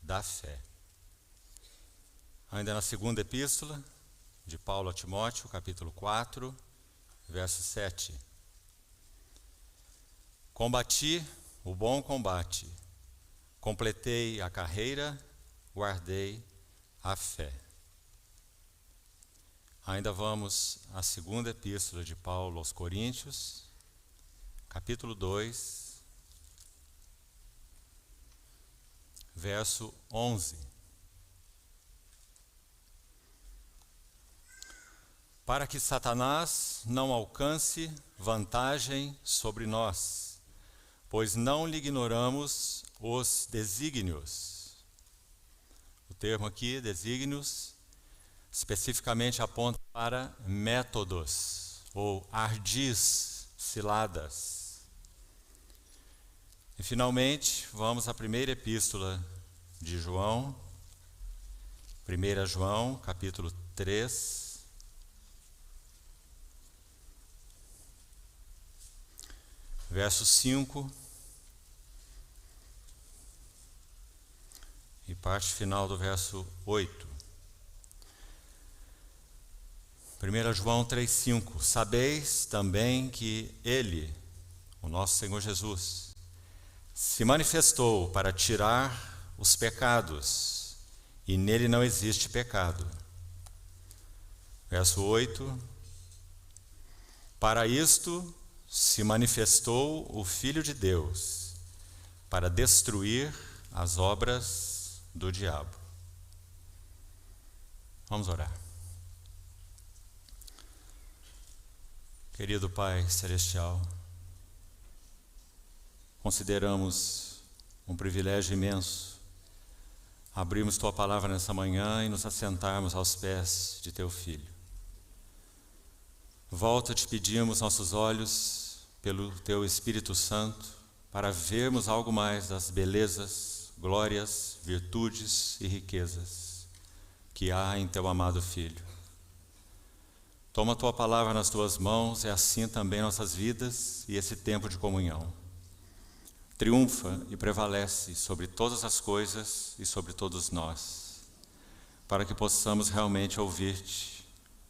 da fé. Ainda na segunda epístola de Paulo a Timóteo, capítulo 4, verso 7. Combati o bom combate, completei a carreira, guardei a fé. Ainda vamos à segunda epístola de Paulo aos Coríntios, capítulo 2, verso 11. Para que Satanás não alcance vantagem sobre nós, pois não lhe ignoramos os desígnios. O termo aqui, desígnios, especificamente aponta para métodos ou ardis, ciladas. E finalmente, vamos à primeira epístola de João, 1 João, capítulo 3, verso 5 e parte final do verso 8. 1 João 3,5. Sabeis também que Ele, o nosso Senhor Jesus, se manifestou para tirar os pecados, e nele não existe pecado. Verso 8. Para isto se manifestou o Filho de Deus, para destruir as obras do diabo. Vamos orar. Querido Pai Celestial, consideramos um privilégio imenso abrirmos Tua palavra nessa manhã e nos assentarmos aos pés de Teu Filho. Volta, te pedimos nossos olhos pelo Teu Espírito Santo para vermos algo mais das belezas, glórias, virtudes e riquezas que há em Teu amado Filho. Toma a Tua palavra nas Tuas mãos e assim também nossas vidas e esse tempo de comunhão. Triunfa e prevalece sobre todas as coisas e sobre todos nós, para que possamos realmente ouvir-te,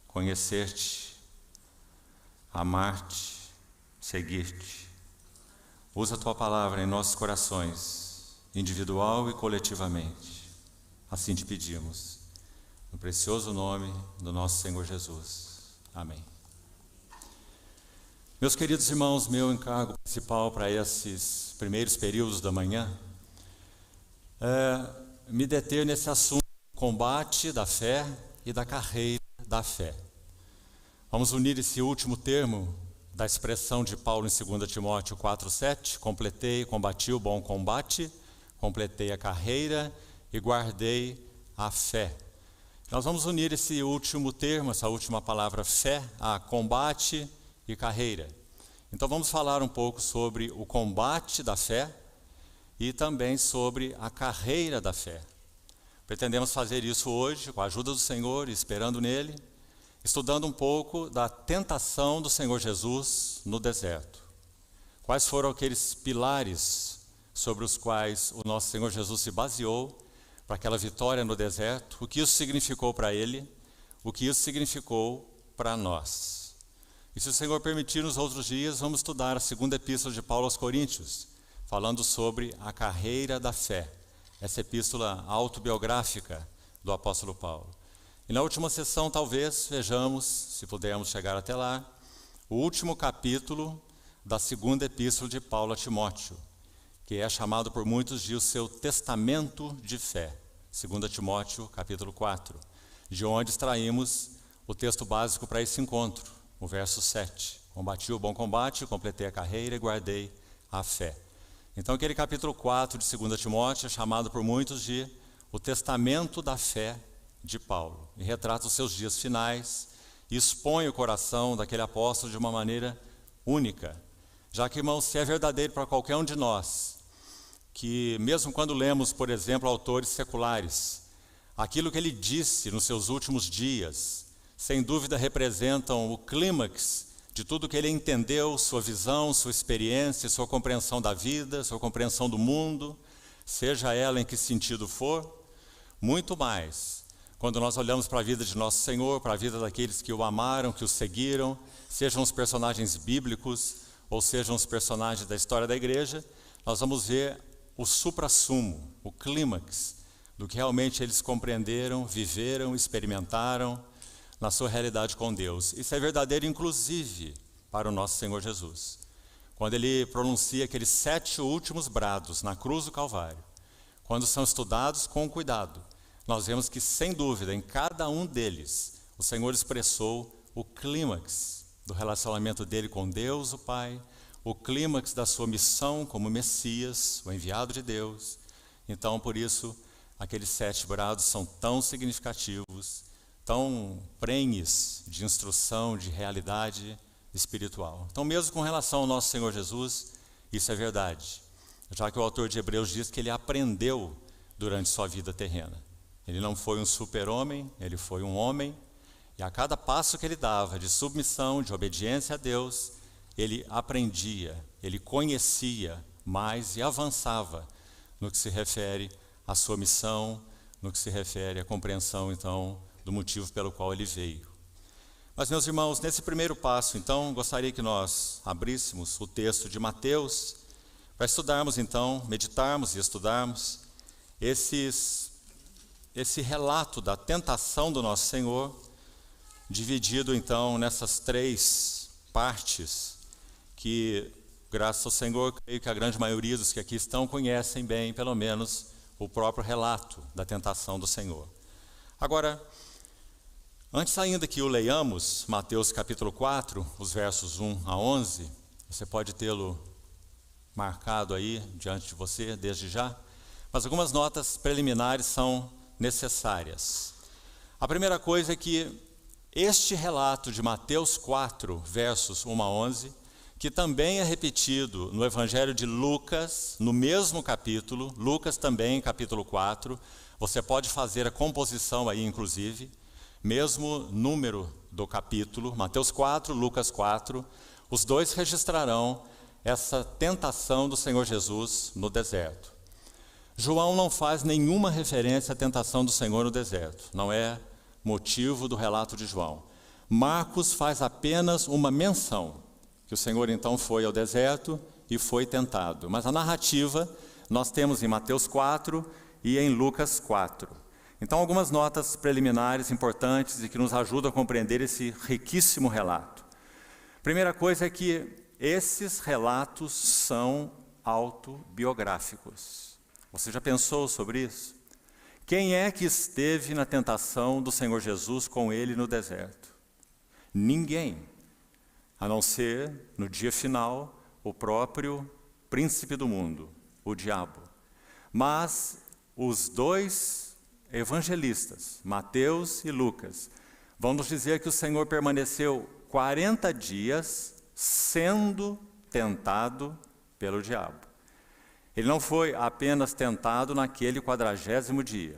conhecer-te, amar-te, seguir-te. Usa a Tua palavra em nossos corações, individual e coletivamente. Assim te pedimos, no precioso nome do nosso Senhor Jesus. Amém. Meus queridos irmãos, meu encargo principal para esses primeiros períodos da manhã é me deter nesse assunto do combate da fé e da carreira da fé. Vamos unir esse último termo da expressão de Paulo em 2 Timóteo 4,7, completei, combati o bom combate, completei a carreira e guardei a fé. Nós vamos unir esse último termo, essa última palavra fé, a combate e carreira. Então vamos falar um pouco sobre o combate da fé e também sobre a carreira da fé. Pretendemos fazer isso hoje, com a ajuda do Senhor, esperando nele, estudando um pouco da tentação do Senhor Jesus no deserto. Quais foram aqueles pilares sobre os quais o nosso Senhor Jesus se baseou para aquela vitória no deserto, o que isso significou para ele, o que isso significou para nós. E se o Senhor permitir, nos outros dias, vamos estudar a segunda epístola de Paulo aos Coríntios, falando sobre a carreira da fé, essa epístola autobiográfica do apóstolo Paulo. E na última sessão, talvez, vejamos, se pudermos chegar até lá, o último capítulo da segunda epístola de Paulo a Timóteo, que é chamado por muitos de o seu testamento de fé, 2 Timóteo, capítulo 4, de onde extraímos o texto básico para esse encontro, o verso 7. Combati o bom combate, completei a carreira e guardei a fé. Então, aquele capítulo 4 de 2 Timóteo é chamado por muitos de o testamento da fé de Paulo, e retrata os seus dias finais e expõe o coração daquele apóstolo de uma maneira única. Já que, irmãos, se é verdadeiro para qualquer um de nós, que mesmo quando lemos, por exemplo, autores seculares, aquilo que ele disse nos seus últimos dias, sem dúvida representam o clímax de tudo que ele entendeu, sua visão, sua experiência, sua compreensão da vida, sua compreensão do mundo, seja ela em que sentido for, muito mais quando nós olhamos para a vida de nosso Senhor, para a vida daqueles que o amaram, que o seguiram, sejam os personagens bíblicos ou sejam os personagens da história da igreja, nós vamos ver o suprassumo, o clímax do que realmente eles compreenderam, viveram, experimentaram na sua realidade com Deus. Isso é verdadeiro, inclusive, para o nosso Senhor Jesus. Quando ele pronuncia aqueles 7 últimos brados na cruz do Calvário, quando são estudados com cuidado, nós vemos que, sem dúvida, em cada um deles, o Senhor expressou o clímax do relacionamento dele com Deus, o Pai, o clímax da sua missão como Messias, o enviado de Deus. Então, por isso, aqueles 7 brados são tão significativos, tão prenhes de instrução, de realidade espiritual. Então, mesmo com relação ao nosso Senhor Jesus, isso é verdade, já que o autor de Hebreus diz que ele aprendeu durante sua vida terrena. Ele não foi um super-homem, ele foi um homem, e a cada passo que ele dava de submissão, de obediência a Deus, ele aprendia, ele conhecia mais e avançava no que se refere à sua missão, no que se refere à compreensão, então, do motivo pelo qual ele veio. Mas, meus irmãos, nesse primeiro passo, então, gostaria que nós abríssemos o texto de Mateus, para estudarmos, então, meditarmos e estudarmos esse relato da tentação do nosso Senhor, dividido, então, nessas 3 partes, que, graças ao Senhor, creio que a grande maioria dos que aqui estão conhecem bem, pelo menos, o próprio relato da tentação do Senhor. Agora, antes ainda que o leiamos, Mateus capítulo 4, os versos 1 a 11, você pode tê-lo marcado aí diante de você desde já, mas algumas notas preliminares são necessárias. A primeira coisa é que este relato de Mateus 4, versos 1 a 11, que também é repetido no Evangelho de Lucas, no mesmo capítulo, Lucas também, capítulo 4, você pode fazer a composição aí, inclusive, mesmo número do capítulo, Mateus 4, Lucas 4, os dois registrarão essa tentação do Senhor Jesus no deserto. João não faz nenhuma referência à tentação do Senhor no deserto, não é motivo do relato de João. Marcos faz apenas uma menção, que o Senhor então foi ao deserto e foi tentado. Mas a narrativa nós temos em Mateus 4 e em Lucas 4. Então, algumas notas preliminares importantes e que nos ajudam a compreender esse riquíssimo relato. Primeira coisa é que esses relatos são autobiográficos. Você já pensou sobre isso? Quem é que esteve na tentação do Senhor Jesus com ele no deserto? Ninguém, a não ser, no dia final, o próprio príncipe do mundo, o diabo. Mas os 2 evangelistas, Mateus e Lucas, vão nos dizer que o Senhor permaneceu 40 dias sendo tentado pelo diabo. Ele não foi apenas tentado naquele 40º dia.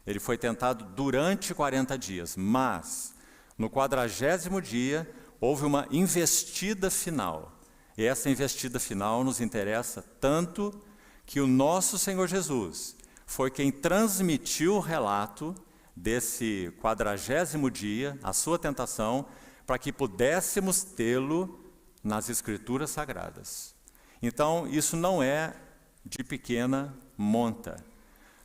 Ele foi tentado durante 40 dias, mas no 40º dia houve uma investida final. E essa investida final nos interessa tanto que o nosso Senhor Jesus foi quem transmitiu o relato desse 40º dia, a sua tentação, para que pudéssemos tê-lo nas Escrituras Sagradas. Então, isso não é de pequena monta.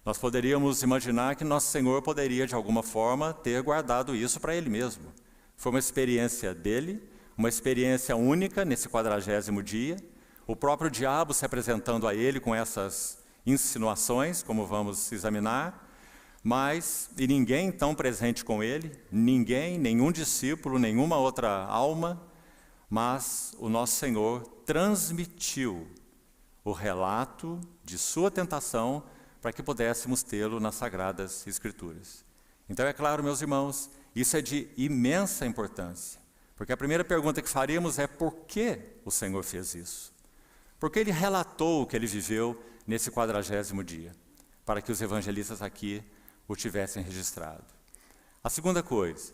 Nós poderíamos imaginar que nosso Senhor poderia, de alguma forma, ter guardado isso para Ele mesmo. Foi uma experiência dele, uma experiência única nesse 40º dia, o próprio diabo se apresentando a ele com essas insinuações, como vamos examinar, e ninguém então presente com ele, ninguém, nenhum discípulo, nenhuma outra alma, mas o nosso Senhor transmitiu o relato de sua tentação para que pudéssemos tê-lo nas Sagradas Escrituras. Então, é claro, meus irmãos, isso é de imensa importância, porque a primeira pergunta que faríamos é por que o Senhor fez isso? Por que Ele relatou o que Ele viveu nesse 40º dia, para que os evangelistas aqui o tivessem registrado? A segunda coisa,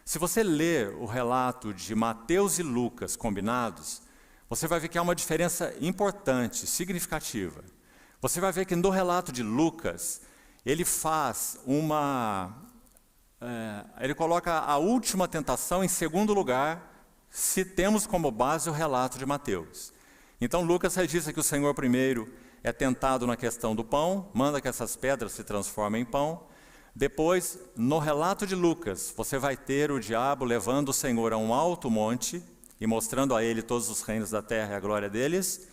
se você ler o relato de Mateus e Lucas combinados, você vai ver que há uma diferença importante, significativa. Você vai ver que no relato de Lucas, ele ele coloca a última tentação em segundo lugar, se temos como base o relato de Mateus. Então Lucas registra que o Senhor primeiro é tentado na questão do pão, manda que essas pedras se transformem em pão. Depois, no relato de Lucas, você vai ter o diabo levando o Senhor a um alto monte e mostrando a ele todos os reinos da terra e a glória deles.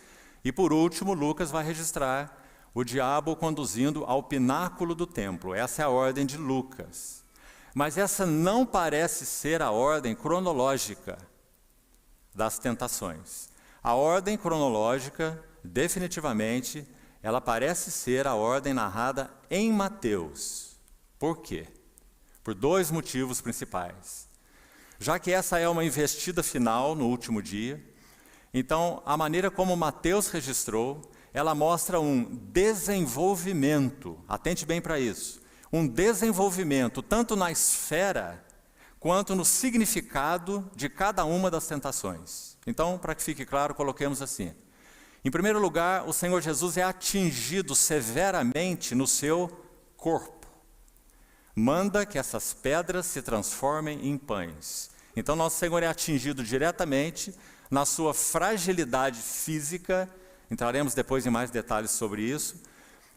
E por último, Lucas vai registrar o diabo conduzindo ao pináculo do templo. Essa é a ordem de Lucas. Mas essa não parece ser a ordem cronológica das tentações. A ordem cronológica, definitivamente, ela parece ser a ordem narrada em Mateus. Por quê? Por dois motivos principais. Já que essa é uma investida final no último dia, então a maneira como Mateus registrou, ela mostra um desenvolvimento, atente bem para isso, um desenvolvimento tanto na esfera quanto no significado de cada uma das tentações. Então, para que fique claro, coloquemos assim. Em primeiro lugar, o Senhor Jesus é atingido severamente no seu corpo. Manda que essas pedras se transformem em pães. Então, nosso Senhor é atingido diretamente na sua fragilidade física. Entraremos depois em mais detalhes sobre isso.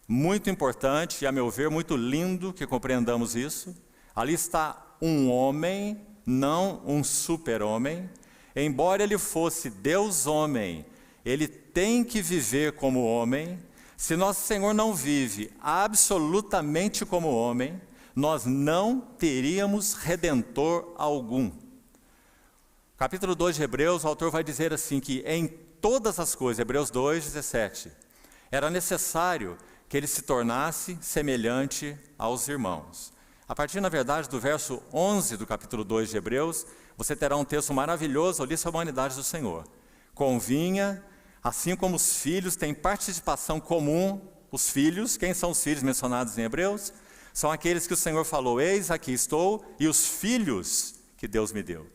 Muito importante e, a meu ver, muito lindo que compreendamos isso. Ali está um homem, não um super-homem. Embora ele fosse Deus-homem, ele tem que viver como homem. Se nosso Senhor não vive absolutamente como homem, nós não teríamos redentor algum. Capítulo 2 de Hebreus, o autor vai dizer assim que em todas as coisas, Hebreus 2:17, era necessário que ele se tornasse semelhante aos irmãos. A partir, na verdade, do verso 11 do capítulo 2 de Hebreus, você terá um texto maravilhoso ali sobre a humanidade do Senhor. Convinha, assim como os filhos têm participação comum, os filhos, quem são os filhos mencionados em Hebreus? São aqueles que o Senhor falou, eis aqui estou, e os filhos que Deus me deu.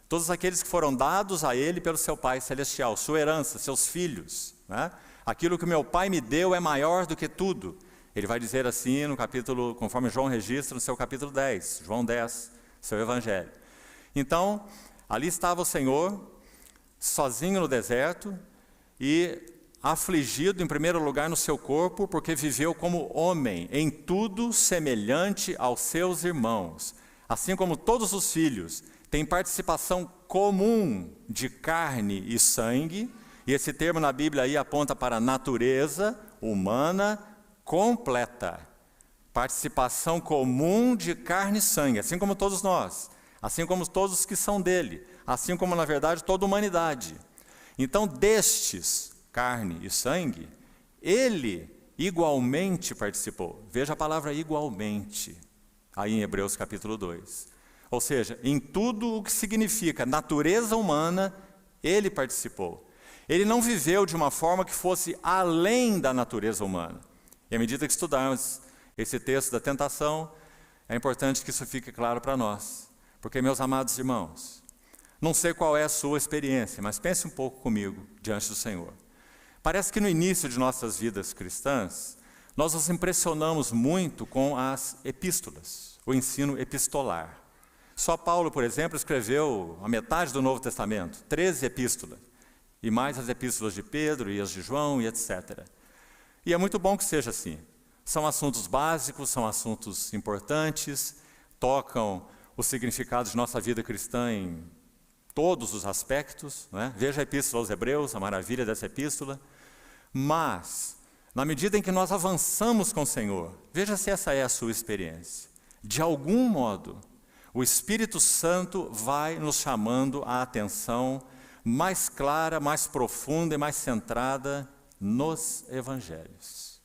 Todos aqueles que foram dados a Ele pelo seu Pai Celestial, sua herança, seus filhos. Né? Aquilo que o meu Pai me deu é maior do que tudo. Ele vai dizer assim no capítulo, conforme João registra no seu capítulo 10, João 10, seu Evangelho. Então, ali estava o Senhor, sozinho no deserto, e afligido em primeiro lugar no seu corpo, porque viveu como homem, em tudo semelhante aos seus irmãos. Assim como todos os filhos têm participação comum de carne e sangue, e esse termo na Bíblia aí aponta para a natureza humana completa. Participação comum de carne e sangue, assim como todos nós, assim como todos os que são dele, assim como, na verdade, toda a humanidade. Então, destes, carne e sangue, ele igualmente participou. Veja a palavra igualmente, aí em Hebreus capítulo 2. Ou seja, em tudo o que significa natureza humana, ele participou. Ele não viveu de uma forma que fosse além da natureza humana. E à medida que estudarmos esse texto da tentação, é importante que isso fique claro para nós. Porque, meus amados irmãos, não sei qual é a sua experiência, mas pense um pouco comigo diante do Senhor. Parece que no início de nossas vidas cristãs, nós nos impressionamos muito com as epístolas, o ensino epistolar. Só Paulo, por exemplo, escreveu a metade do Novo Testamento, 13 epístolas, e mais as epístolas de Pedro e as de João e etc. E é muito bom que seja assim. São assuntos básicos, são assuntos importantes, tocam o significado de nossa vida cristã em todos os aspectos. Né? Veja a epístola aos Hebreus, a maravilha dessa epístola. Mas, na medida em que nós avançamos com o Senhor, veja se essa é a sua experiência. De algum modo, o Espírito Santo vai nos chamando a atenção mais clara, mais profunda e mais centrada nos Evangelhos.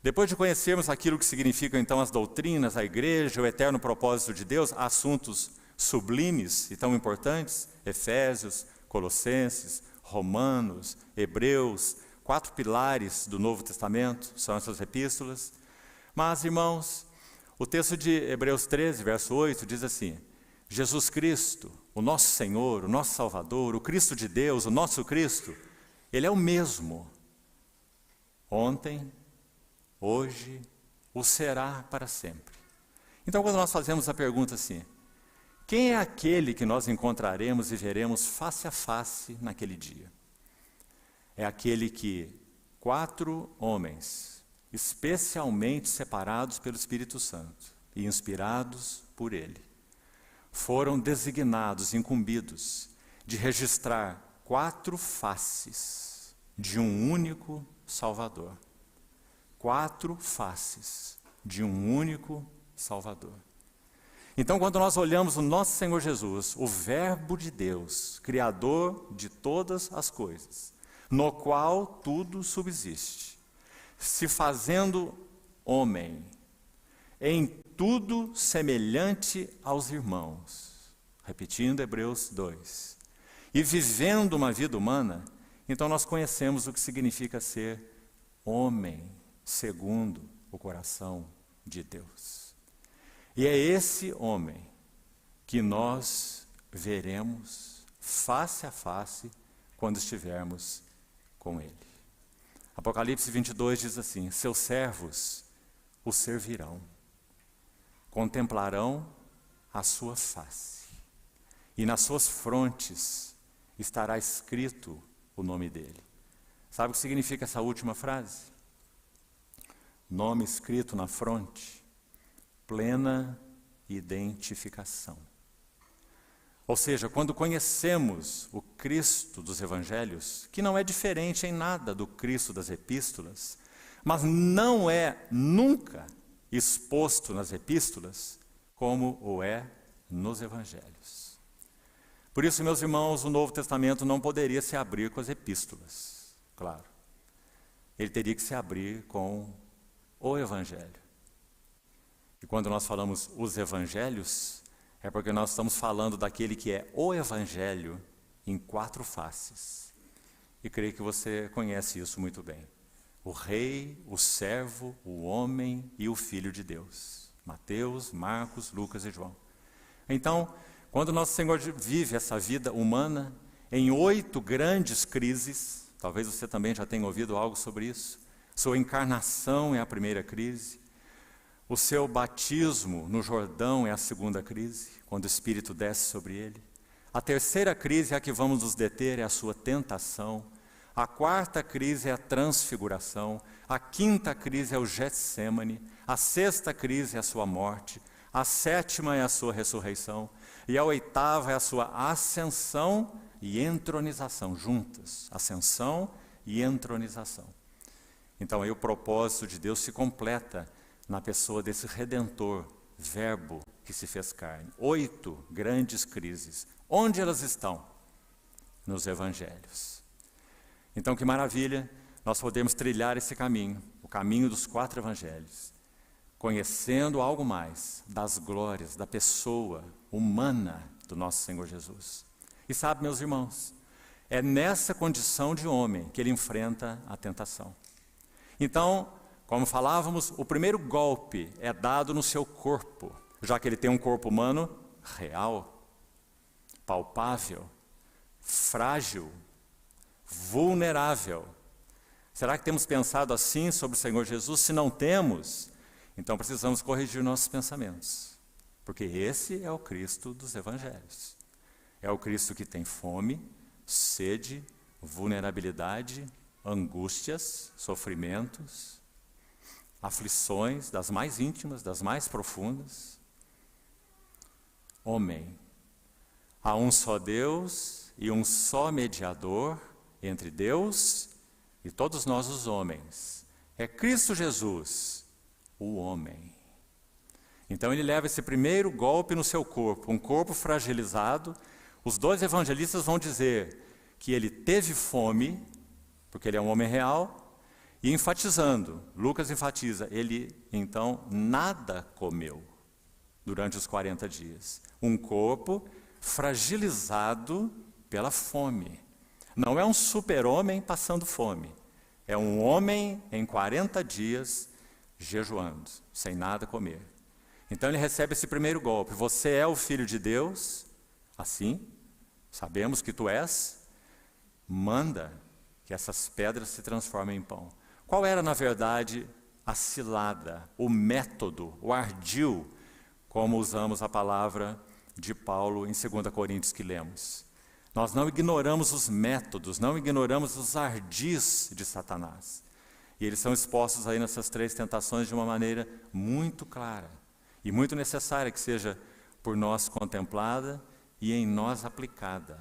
Depois de conhecermos aquilo que significam então as doutrinas, a igreja, o eterno propósito de Deus, assuntos sublimes e tão importantes, Efésios, Colossenses, Romanos, Hebreus, 4 pilares do Novo Testamento, são essas epístolas. Mas, irmãos, o texto de Hebreus 13, verso 8, diz assim, Jesus Cristo, o nosso Senhor, o nosso Salvador, o Cristo de Deus, o nosso Cristo, Ele é o mesmo ontem, hoje, o será para sempre. Então, quando nós fazemos a pergunta assim, quem é aquele que nós encontraremos e veremos face a face naquele dia? É aquele que 4 homens, especialmente separados pelo Espírito Santo e inspirados por Ele, foram designados, incumbidos, de registrar 4 faces de um único Salvador. 4 faces de um único Salvador. Então, quando nós olhamos o nosso Senhor Jesus, o Verbo de Deus, Criador de todas as coisas, no qual tudo subsiste, se fazendo homem, em tudo semelhante aos irmãos, repetindo Hebreus 2, e vivendo uma vida humana, então nós conhecemos o que significa ser homem segundo o coração de Deus. E é esse homem que nós veremos face a face quando estivermos com Ele. Apocalipse 22 diz assim, seus servos o servirão, contemplarão a sua face, e nas suas frontes estará escrito o nome dele. Sabe o que significa essa última frase? Nome escrito na fronte, plena identificação. Ou seja, quando conhecemos o Cristo dos Evangelhos, que não é diferente em nada do Cristo das Epístolas, mas não é nunca exposto nas Epístolas, como o é nos Evangelhos. Por isso, meus irmãos, o Novo Testamento não poderia se abrir com as Epístolas, claro. Ele teria que se abrir com o Evangelho. E quando nós falamos os Evangelhos, é porque nós estamos falando daquele que é o Evangelho em 4 faces. E creio que você conhece isso muito bem. O Rei, o Servo, o Homem e o Filho de Deus. Mateus, Marcos, Lucas e João. Então, quando nosso Senhor vive essa vida humana, em 8 grandes crises, talvez você também já tenha ouvido algo sobre isso, sua encarnação é a primeira crise, o seu batismo no Jordão é a segunda crise, quando o Espírito desce sobre ele. A terceira crise é a que vamos nos deter, é a sua tentação. A 4ª crise é a transfiguração. A 5ª crise é o Getsêmani. A 6ª crise é a sua morte. A 7ª é a sua ressurreição. E a 8ª é a sua ascensão e entronização, juntas. Ascensão e entronização. Então aí o propósito de Deus se completa na pessoa desse Redentor, Verbo que se fez carne. 8 grandes crises. Onde elas estão? Nos Evangelhos. Então, que maravilha, nós podemos trilhar esse caminho, o caminho dos 4 Evangelhos, conhecendo algo mais das glórias, da pessoa humana do nosso Senhor Jesus. E sabe, meus irmãos, é nessa condição de homem que ele enfrenta a tentação. Então, como falávamos, o primeiro golpe é dado no seu corpo, já que ele tem um corpo humano real, palpável, frágil, vulnerável. Será que temos pensado assim sobre o Senhor Jesus? Se não temos, então precisamos corrigir nossos pensamentos, porque esse é o Cristo dos Evangelhos. É o Cristo que tem fome, sede, vulnerabilidade, angústias, sofrimentos, aflições das mais íntimas, das mais profundas. Homem. Há um só Deus e um só mediador entre Deus e todos nós os homens. É Cristo Jesus, o homem. Então ele leva esse primeiro golpe no seu corpo, um corpo fragilizado. Os 2 evangelistas vão dizer que ele teve fome, porque ele é um homem real, e enfatizando, Lucas enfatiza, ele então nada comeu durante os 40 dias. Um corpo fragilizado pela fome. Não é um super-homem passando fome. É um homem em 40 dias jejuando, sem nada comer. Então ele recebe esse primeiro golpe. Você é o Filho de Deus? Assim, sabemos que tu és. Manda que essas pedras se transformem em pão. Qual era, na verdade, a cilada, o método, o ardil, como usamos a palavra de Paulo em 2 Coríntios que lemos? Nós não ignoramos os métodos, não ignoramos os ardis de Satanás. E eles são expostos aí nessas 3 tentações de uma maneira muito clara e muito necessária que seja por nós contemplada e em nós aplicada.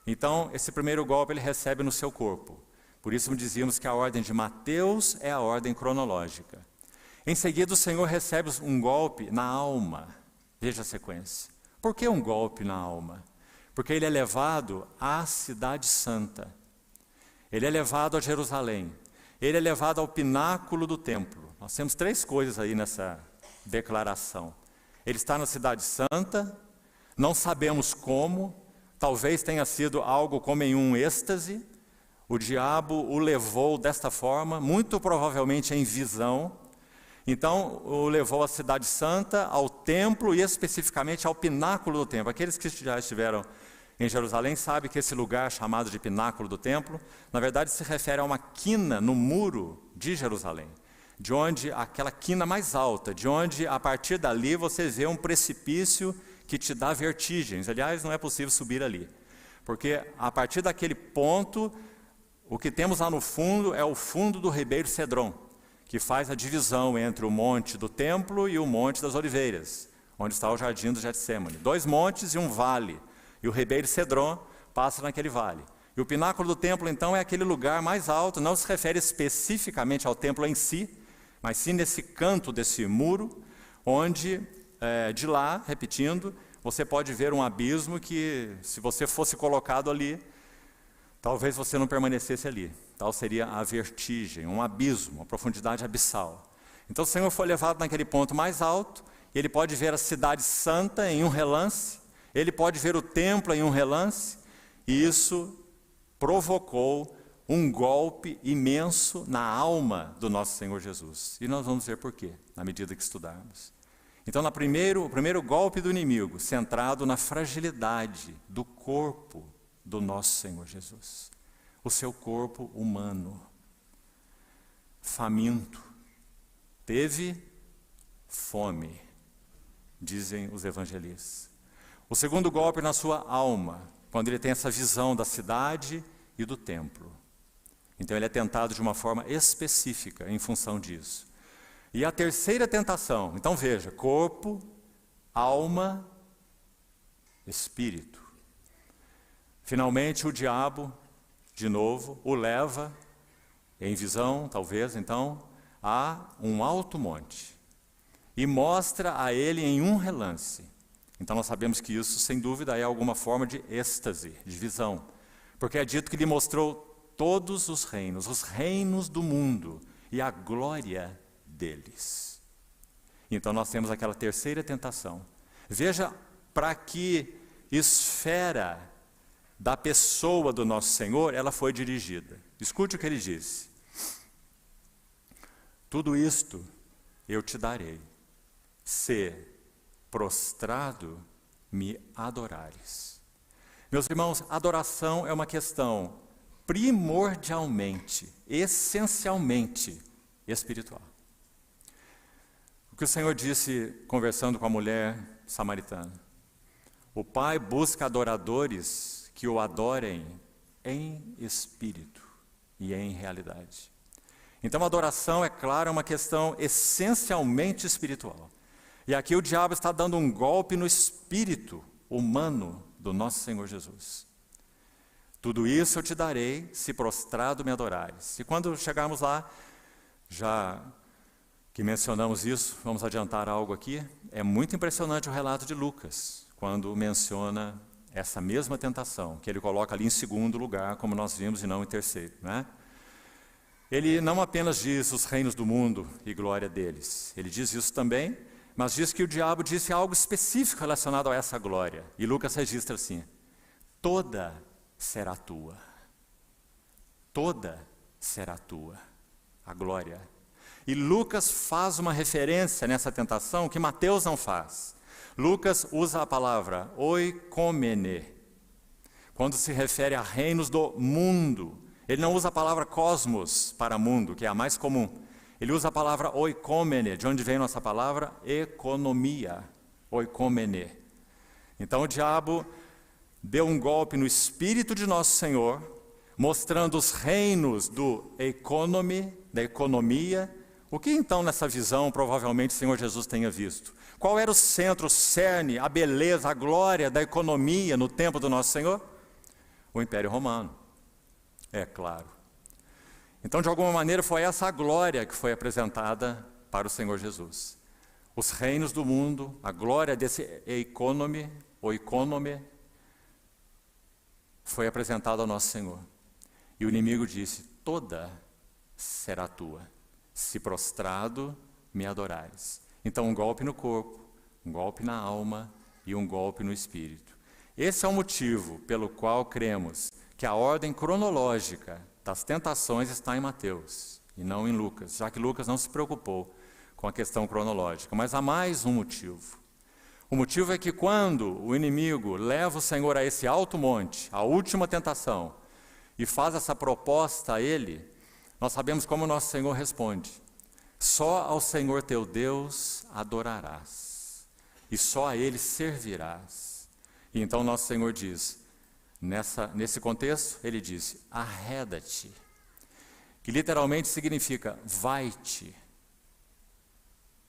Então, esse primeiro golpe ele recebe no seu corpo. Por isso dizíamos que a ordem de Mateus é a ordem cronológica. Em seguida, o Senhor recebe um golpe na alma. Veja a sequência. Por que um golpe na alma? Porque ele é levado à cidade santa. Ele é levado a Jerusalém. Ele é levado ao pináculo do templo. Nós temos 3 coisas aí nessa declaração. Ele está na cidade santa, não sabemos como, talvez tenha sido algo como em um êxtase. O diabo o levou desta forma, muito provavelmente em visão. Então, o levou à cidade santa, ao templo e especificamente ao pináculo do templo. Aqueles que já estiveram em Jerusalém sabem que esse lugar chamado de pináculo do templo, na verdade se refere a uma quina no muro de Jerusalém, de onde aquela quina mais alta, de onde a partir dali você vê um precipício que te dá vertigens. Aliás, não é possível subir ali, porque a partir daquele ponto, o que temos lá no fundo é o fundo do Ribeiro Cedron, que faz a divisão entre o monte do templo e o monte das oliveiras, onde está o jardim do Getsemane. 2 montes e um vale. E o Ribeiro Cedron passa naquele vale. E o pináculo do templo, então, é aquele lugar mais alto, não se refere especificamente ao templo em si, mas sim nesse canto desse muro, onde, de lá, repetindo, você pode ver um abismo que, se você fosse colocado ali, talvez você não permanecesse ali. Tal seria a vertigem, um abismo, uma profundidade abissal. Então o Senhor foi levado naquele ponto mais alto, e ele pode ver a cidade santa em um relance, ele pode ver o templo em um relance, e isso provocou um golpe imenso na alma do nosso Senhor Jesus. E nós vamos ver por quê, na medida que estudarmos. Então, o primeiro golpe do inimigo, centrado na fragilidade do corpo do nosso Senhor Jesus. O seu corpo humano, faminto, teve fome, dizem os evangelistas. O segundo golpe na sua alma, quando ele tem essa visão da cidade e do templo. Então ele é tentado de uma forma específica em função disso. E a terceira tentação, então veja, corpo, alma, espírito. Finalmente o diabo, de novo, o leva, em visão talvez então, a um alto monte. E mostra a ele em um relance. Então nós sabemos que isso, sem dúvida, é alguma forma de êxtase, de visão. Porque é dito que ele mostrou todos os reinos do mundo e a glória deles. Então nós temos aquela terceira tentação. Veja para que esfera da pessoa do nosso Senhor ela foi dirigida. Escute o que ele disse. Tudo isto eu te darei, se prostrado me adorares. Meus irmãos, adoração é uma questão primordialmente, essencialmente espiritual. O que o Senhor disse conversando com a mulher samaritana: o Pai busca adoradores que o adorem em espírito e em realidade. Então a adoração, é claro, é uma questão essencialmente espiritual. E aqui o diabo está dando um golpe no espírito humano do nosso Senhor Jesus. Tudo isso eu te darei, se prostrado me adorares. E quando chegarmos lá, já que mencionamos isso, vamos adiantar algo aqui. É muito impressionante o relato de Lucas, quando menciona essa mesma tentação, que ele coloca ali em segundo lugar, como nós vimos, e não em terceiro, né? Ele não apenas diz os reinos do mundo e glória deles, ele diz isso também, mas diz que o diabo disse algo específico relacionado a essa glória. E Lucas registra assim: toda será tua. Toda será tua, a glória. E Lucas faz uma referência nessa tentação que Mateus não faz. Lucas usa a palavra oikomene, quando se refere a reinos do mundo, Ele não usa a palavra cosmos para mundo, que é a mais comum. Ele usa a palavra oikomene, de onde vem nossa palavra economia, oikomene. Então o diabo deu um golpe no espírito de nosso Senhor, mostrando os reinos do economy, da economia. O que então nessa visão provavelmente o Senhor Jesus tenha visto? Qual era o centro, o cerne, a beleza, a glória da economia no tempo do nosso Senhor? O Império Romano, é claro. Então, de alguma maneira, foi essa a glória que foi apresentada para o Senhor Jesus. Os reinos do mundo, a glória desse economy, o economy, foi apresentada ao nosso Senhor. E o inimigo disse: toda será tua, se prostrado me adorares. Então, um golpe no corpo, um golpe na alma e um golpe no espírito. Esse é o motivo pelo qual cremos que a ordem cronológica das tentações está em Mateus e não em Lucas, já que Lucas não se preocupou com a questão cronológica. Mas há mais um motivo. O motivo é que quando o inimigo leva o Senhor a esse alto monte, a última tentação, e faz essa proposta a ele, nós sabemos como o nosso Senhor responde: só ao Senhor teu Deus adorarás, e só a Ele servirás. E então nosso Senhor diz, nesse contexto, Ele disse: arreda-te, que literalmente significa vai-te.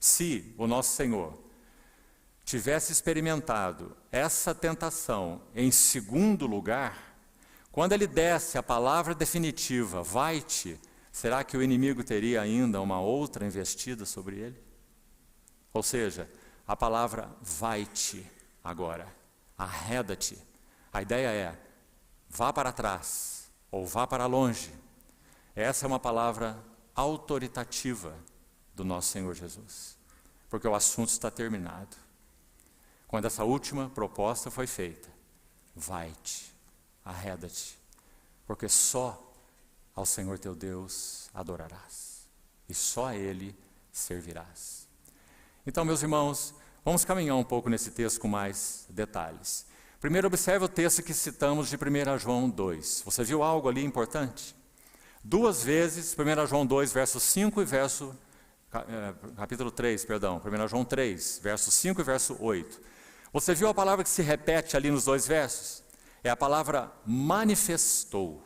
Se o nosso Senhor tivesse experimentado essa tentação em segundo lugar, quando Ele desse a palavra definitiva, vai-te, será que o inimigo teria ainda uma outra investida sobre ele? Ou seja, a palavra vai-te agora, arreda-te. A ideia é, vá para trás, ou vá para longe. Essa é uma palavra autoritativa do nosso Senhor Jesus, porque o assunto está terminado. Quando essa última proposta foi feita, vai-te, arreda-te, porque só ao Senhor teu Deus adorarás, e só a Ele servirás. Então, meus irmãos, vamos caminhar um pouco nesse texto com mais detalhes. Primeiro, observe o texto que citamos de 1 João 2. Você viu algo ali importante? Duas vezes, 1 João 2, verso 5 e capítulo 3, perdão, 1 João 3, verso 5 e verso 8. Você viu a palavra que se repete ali nos dois versos? É a palavra manifestou.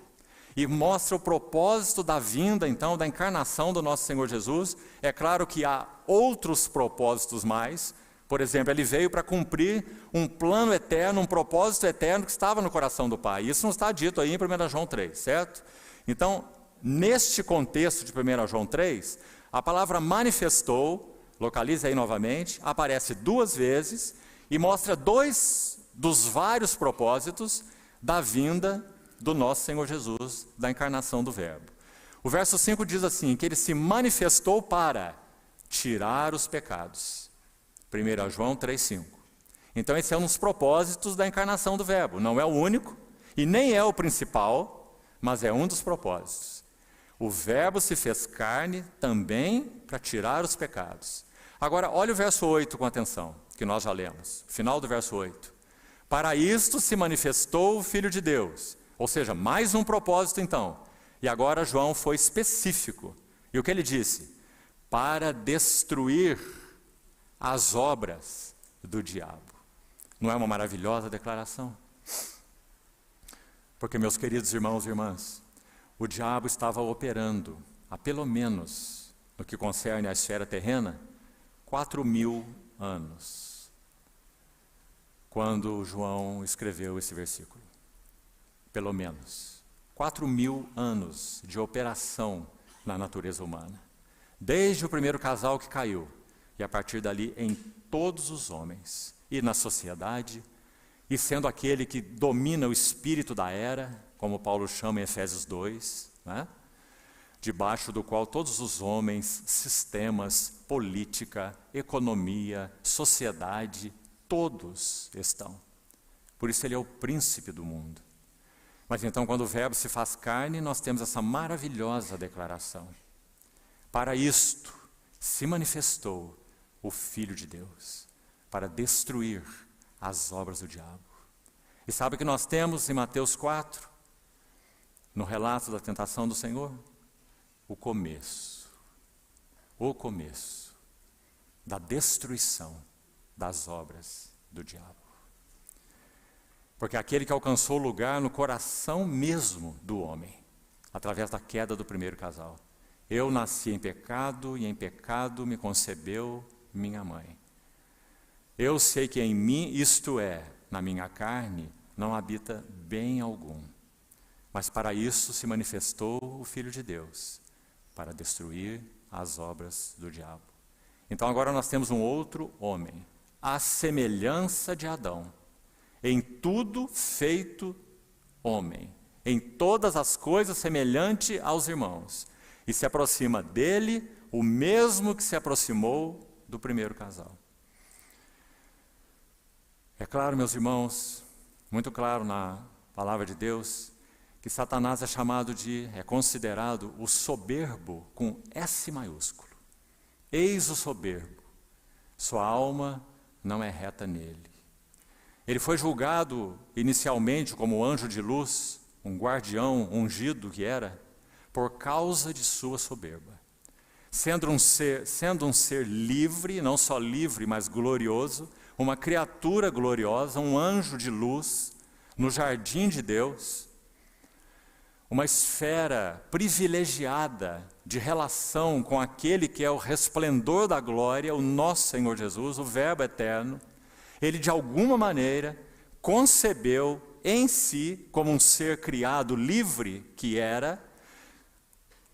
E mostra o propósito da vinda, então, da encarnação do nosso Senhor Jesus. É claro que há outros propósitos mais. Por exemplo, Ele veio para cumprir um plano eterno, um propósito eterno que estava no coração do Pai. Isso não está dito aí em 1 João 3, certo? Então, neste contexto de 1 João 3, a palavra manifestou, localize aí novamente, aparece duas vezes e mostra dois dos vários propósitos da vinda do nosso Senhor Jesus, da encarnação do Verbo. O verso 5 diz assim, que Ele se manifestou para tirar os pecados. 1 João 3,5. Então esse é um dos propósitos da encarnação do Verbo. Não é o único e nem é o principal, mas é um dos propósitos. O Verbo se fez carne também para tirar os pecados. Agora, olha o verso 8 com atenção, que nós já lemos. Final do verso 8. Para isto se manifestou o Filho de Deus. Ou seja, mais um propósito então. E agora João foi específico. E o que ele disse? Para destruir as obras do diabo. Não é uma maravilhosa declaração? Porque, meus queridos irmãos e irmãs, o diabo estava operando, há pelo menos, no que concerne à esfera terrena, 4.000 anos. Quando João escreveu esse versículo. Pelo menos 4.000 anos de operação na natureza humana. Desde o primeiro casal que caiu, e a partir dali em todos os homens, e na sociedade, e sendo aquele que domina o espírito da era, como Paulo chama em Efésios 2, né? Debaixo do qual todos os homens, sistemas, política, economia, sociedade, todos estão. Por isso ele é o príncipe do mundo. Mas então, quando o Verbo se faz carne, nós temos essa maravilhosa declaração. Para isto se manifestou o Filho de Deus, para destruir as obras do diabo. E sabe o que nós temos em Mateus 4? no relato da tentação do Senhor? O começo da destruição das obras do diabo. Porque aquele que alcançou lugar no coração mesmo do homem, através da queda do primeiro casal. Eu nasci em pecado e em pecado me concebeu minha mãe. Eu sei que em mim, isto é, na minha carne, não habita bem algum. Mas para isso se manifestou o Filho de Deus, para destruir as obras do diabo. Então agora nós temos um outro homem, à semelhança de Adão, em tudo feito homem, em todas as coisas semelhante aos irmãos, e se aproxima dele o mesmo que se aproximou do primeiro casal. É claro, meus irmãos, muito claro na palavra de Deus, que Satanás é considerado o soberbo com S maiúsculo. Eis o soberbo, sua alma não é reta nele. Ele foi julgado inicialmente como anjo de luz, um guardião ungido que era, por causa de sua soberba. Sendo um ser livre, não só livre, mas glorioso, uma criatura gloriosa, um anjo de luz, no jardim de Deus, uma esfera privilegiada de relação com aquele que é o resplendor da glória, o nosso Senhor Jesus, o Verbo eterno. Ele de alguma maneira concebeu em si, como um ser criado livre que era,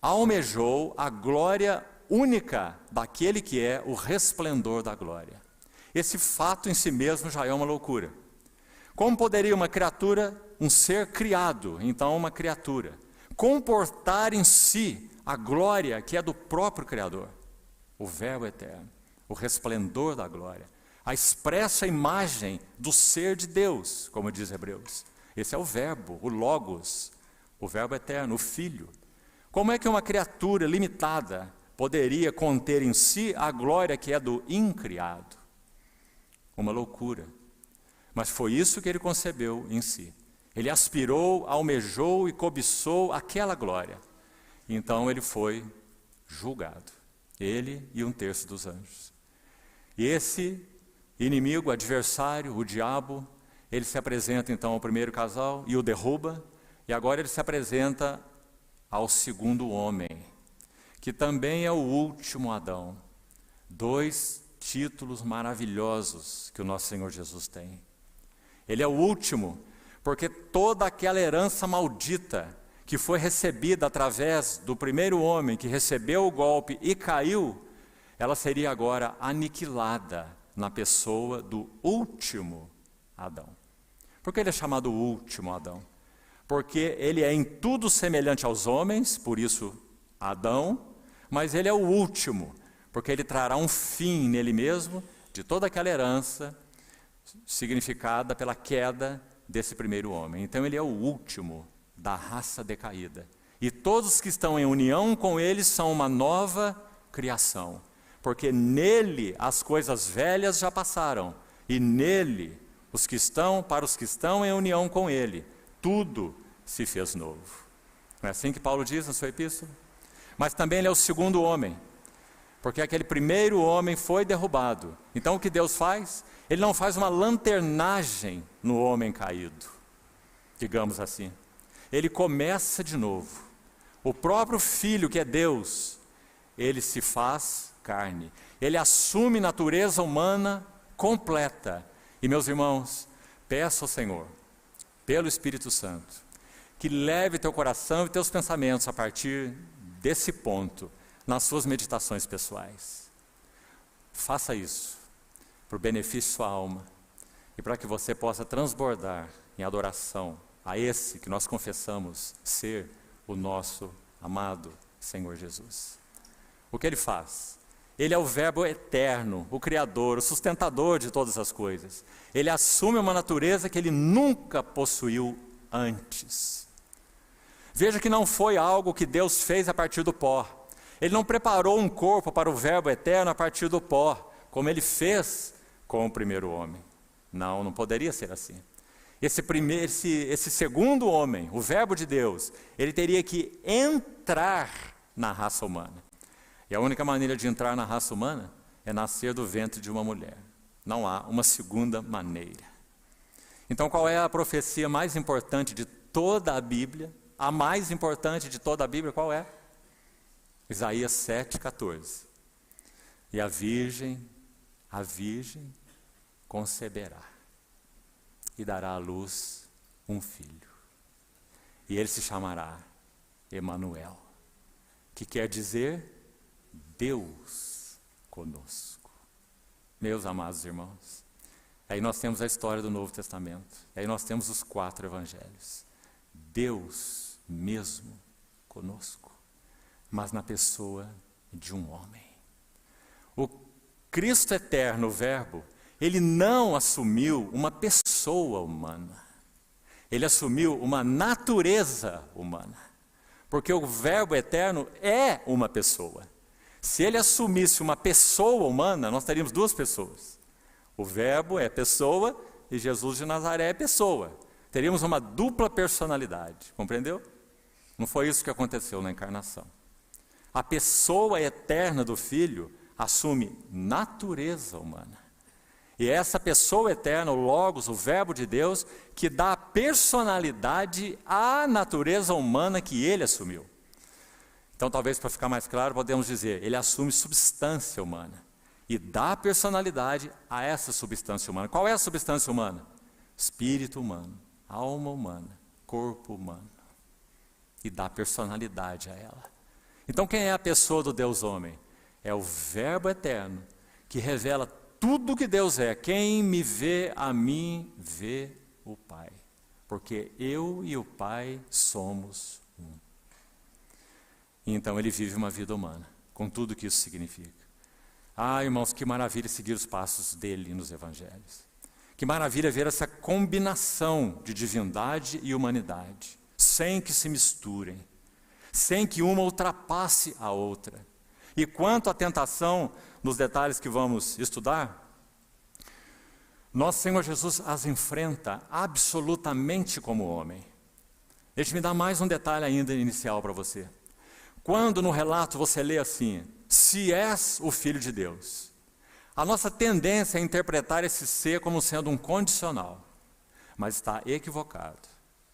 almejou a glória única daquele que é o resplendor da glória. Esse fato em si mesmo já é uma loucura. Como poderia uma criatura, um ser criado, então uma criatura, comportar em si a glória que é do próprio Criador? O Verbo eterno, o resplendor da glória, a expressa imagem do ser de Deus, como diz Hebreus. Esse é o Verbo, o Logos, o Verbo eterno, o Filho. Como é que uma criatura limitada poderia conter em si a glória que é do incriado? Uma loucura. Mas foi isso que ele concebeu em si. Ele aspirou, almejou e cobiçou aquela glória. Então ele foi julgado. Ele e 1/3 dos anjos. E esse inimigo, adversário, o diabo, ele se apresenta então ao primeiro casal e o derruba. E agora ele se apresenta ao segundo homem, que também é o último Adão. 2 títulos maravilhosos que o nosso Senhor Jesus tem. Ele é o último, porque toda aquela herança maldita que foi recebida através do primeiro homem que recebeu o golpe e caiu, ela seria agora aniquilada na pessoa do último Adão. Por que ele é chamado o último Adão? Porque ele é em tudo semelhante aos homens, por isso Adão, mas ele é o último, porque ele trará um fim nele mesmo de toda aquela herança significada pela queda desse primeiro homem. Então ele é o último da raça decaída. E todos que estão em união com ele são uma nova criação, porque nele as coisas velhas já passaram, e nele, para os que estão em união com ele, tudo se fez novo. Não é assim que Paulo diz na sua epístola? Mas também ele é o segundo homem, porque aquele primeiro homem foi derrubado. Então o que Deus faz? Ele não faz uma lanternagem no homem caído, digamos assim. Ele começa de novo. O próprio Filho, que é Deus, ele se faz carne. Ele assume natureza humana completa. E meus irmãos, peço ao Senhor, pelo Espírito Santo, que leve teu coração e teus pensamentos a partir desse ponto, nas suas meditações pessoais. Faça isso, para o benefício de sua alma, e para que você possa transbordar em adoração a esse que nós confessamos ser o nosso amado Senhor Jesus. O que ele faz? Ele é o Verbo eterno, o Criador, o sustentador de todas as coisas. Ele assume uma natureza que ele nunca possuiu antes. Veja que não foi algo que Deus fez a partir do pó. Ele não preparou um corpo para o Verbo eterno a partir do pó, como ele fez com o primeiro homem. Não poderia ser assim. esse segundo homem, o Verbo de Deus, ele teria que entrar na raça humana. E a única maneira de entrar na raça humana é nascer do ventre de uma mulher. Não há uma segunda maneira. Então, qual é a profecia mais importante de toda a Bíblia? A mais importante de toda a Bíblia, qual é? Isaías 7,14. E a virgem conceberá e dará à luz um filho. E ele se chamará Emanuel, que quer dizer Deus conosco. Meus amados irmãos, aí nós temos a história do Novo Testamento, aí nós temos os 4 evangelhos. Deus mesmo conosco, mas na pessoa de um homem. O Cristo eterno, o Verbo, ele não assumiu uma pessoa humana. Ele assumiu uma natureza humana. Porque o Verbo eterno é uma pessoa. Se ele assumisse uma pessoa humana, nós teríamos 2 pessoas. O Verbo é pessoa e Jesus de Nazaré é pessoa. Teríamos uma dupla personalidade, compreendeu? Não foi isso que aconteceu na encarnação. A pessoa eterna do Filho assume natureza humana. E é essa pessoa eterna, o Logos, o Verbo de Deus, que dá personalidade à natureza humana que ele assumiu. Então, talvez para ficar mais claro, podemos dizer, ele assume substância humana e dá personalidade a essa substância humana. Qual é a substância humana? Espírito humano, alma humana, corpo humano. E dá personalidade a ela. Então, quem é a pessoa do Deus homem? É o Verbo eterno, que revela tudo que Deus é. Quem me vê a mim, vê o Pai. Porque eu e o Pai somos um. Então ele vive uma vida humana, com tudo que isso significa. Ah, irmãos, que maravilha seguir os passos dele nos evangelhos. Que maravilha ver essa combinação de divindade e humanidade, sem que se misturem, sem que uma ultrapasse a outra. E quanto à tentação, nos detalhes que vamos estudar, nosso Senhor Jesus as enfrenta absolutamente como homem. Deixe-me dar mais um detalhe ainda inicial para você. Quando no relato você lê assim, se és o Filho de Deus, a nossa tendência é interpretar esse ser como sendo um condicional, mas está equivocado.